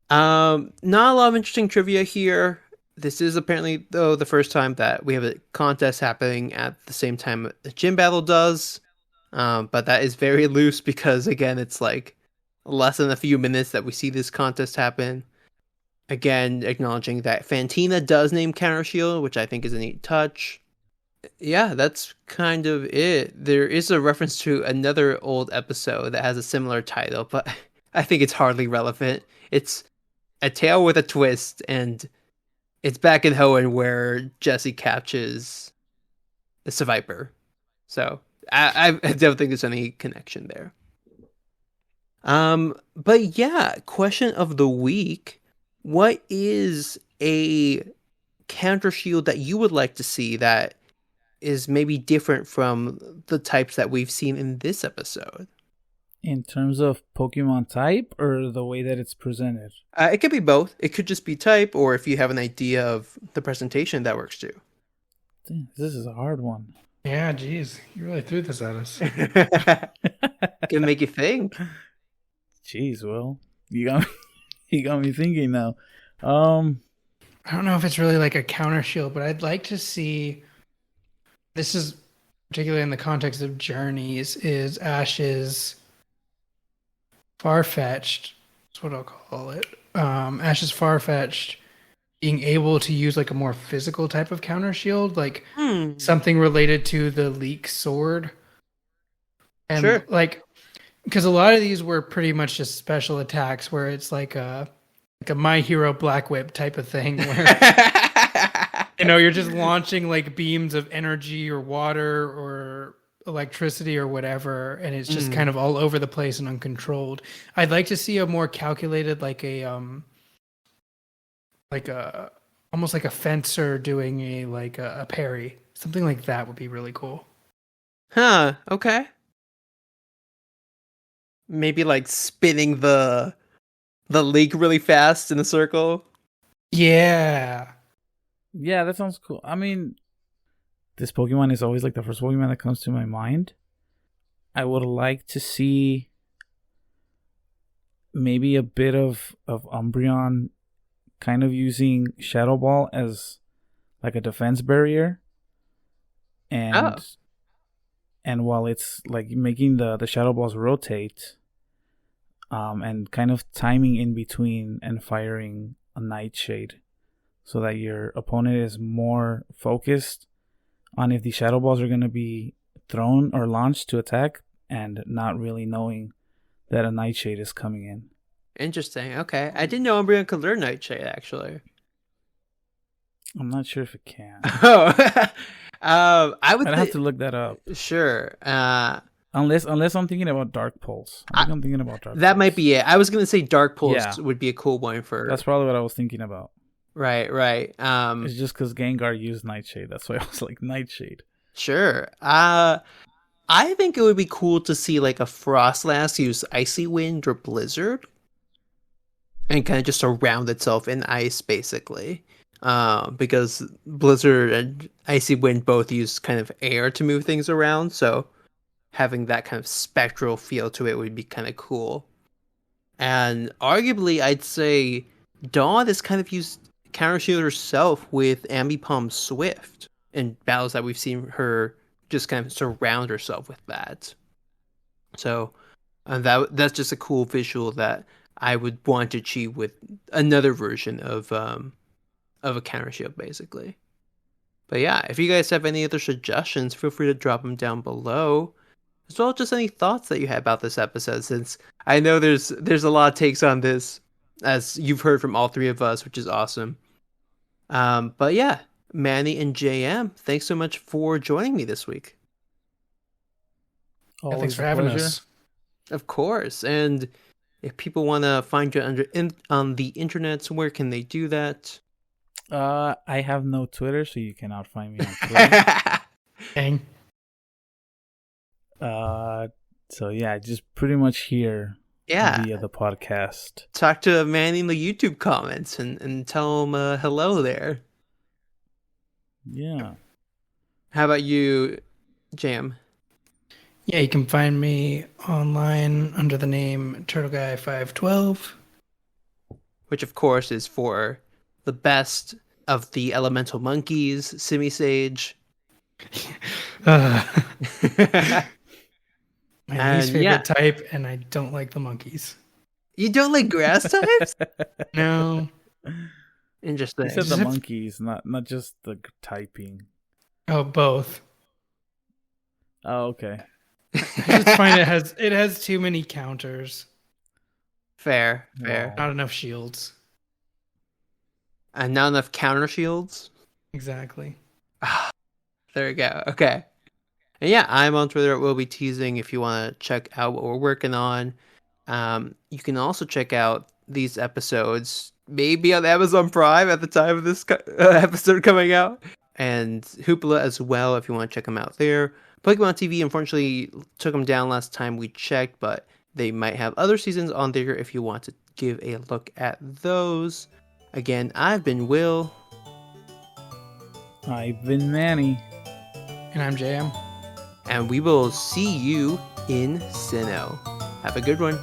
a lot of interesting trivia here. This is apparently, though, the first time that we have a contest happening at the same time the gym battle does. But that is very loose because, again, it's like less than a few minutes that we see this contest happen. Again, acknowledging that Fantina does name Counter Shield, which I think is a neat touch. Yeah, that's kind of it. There is a reference to another old episode that has a similar title, but I think it's hardly relevant. It's A Tale with a Twist, and it's back in Hoenn where Jesse captures the Seviper. So I don't think there's any connection there. But yeah, question of the week. What is a counter shield that you would like to see that is maybe different from the types that we've seen in this episode? In terms of Pokemon type or the way that it's presented? It could be both. It could just be type, or if you have an idea of the presentation, that works too. Damn, this is a hard one. Yeah, geez. You really threw this at us. Can make you think. Jeez, Will. You got me thinking now. I don't know if it's really like a counter shield, but I'd like to see, this is particularly in the context of journeys, is Ash's Farfetch'd. That's what I'll call it. Ash's Farfetch'd being able to use like a more physical type of counter shield, like something related to the leak sword. And sure. Like, because a lot of these were pretty much just special attacks where it's like a My Hero Black Whip type of thing where you're just launching like beams of energy or water or electricity or whatever, and it's just kind of all over the place and uncontrolled. I'd like to see a more calculated, like a almost like a fencer doing a parry. Something like that would be really cool. Huh, okay. Maybe like spinning the leak really fast in a circle. Yeah. Yeah, that sounds cool. I mean, this Pokemon is always like the first Pokemon that comes to my mind. I would like to see maybe a bit of Umbreon kind of using Shadow Ball as like a defense barrier. And while it's like making the Shadow Balls rotate, and kind of timing in between and firing a Nightshade so that your opponent is more focused on if the Shadow Balls are going to be thrown or launched to attack and not really knowing that a Nightshade is coming in. Interesting. Okay. I didn't know Umbreon could learn Nightshade, actually. I'm not sure if it can. I'd have to look that up. Sure. Unless I'm thinking about Dark Pulse. I'm thinking about Dark Pulse. That might be it. I was going to say Dark Pulse would be a cool one for... That's probably what I was thinking about. Right. It's just because Gengar used Nightshade. That's why I was like, Nightshade. Sure. I think it would be cool to see like a Frostlass use Icy Wind or Blizzard. And kind of just surround itself in ice, basically. Because Blizzard and Icy Wind both use kind of air to move things around, so having that kind of spectral feel to it would be kind of cool. And arguably, I'd say Dawn has kind of used Counter Shield herself with Ambipom Swift in battles that we've seen her just kind of surround herself with that. So that's just a cool visual that I would want to achieve with another version of a counter shield, basically. But yeah, if you guys have any other suggestions, feel free to drop them down below, as well as just any thoughts that you have about this episode, since I know there's a lot of takes on this, as you've heard from all three of us, which is awesome. But yeah, Manny and JM, thanks so much for joining me this week. Thanks for having us. Of course. And if people want to find you on the internet, where can they do that? I have no Twitter, so you cannot find me on Twitter. Dang. So yeah, just pretty much here via the podcast. Talk to Manny in the YouTube comments and tell him hello there. Yeah. How about you, Jam? Yeah, you can find me online under the name TurtleGuy512. Which, of course, is for the best of the elemental monkeys, Simisage. My least favorite type, and I don't like the monkeys. You don't like grass types? No. Interesting. You said the monkeys, not just the typing. Oh, both. Oh, okay. I just find it has too many counters. Fair. Not enough shields. And not enough counter shields? Exactly. There we go. Okay. And yeah, I'm on Twitter at Will Be Teasing if you want to check out what we're working on. You can also check out these episodes maybe on Amazon Prime at the time of this episode coming out, and Hoopla as well if you want to check them out there. Pokemon TV unfortunately took them down last time we checked, but they might have other seasons on there if you want to give a look at those. Again, I've been Will. I've been Manny. And I'm JM. And we will see you in Sinnoh. Have a good one.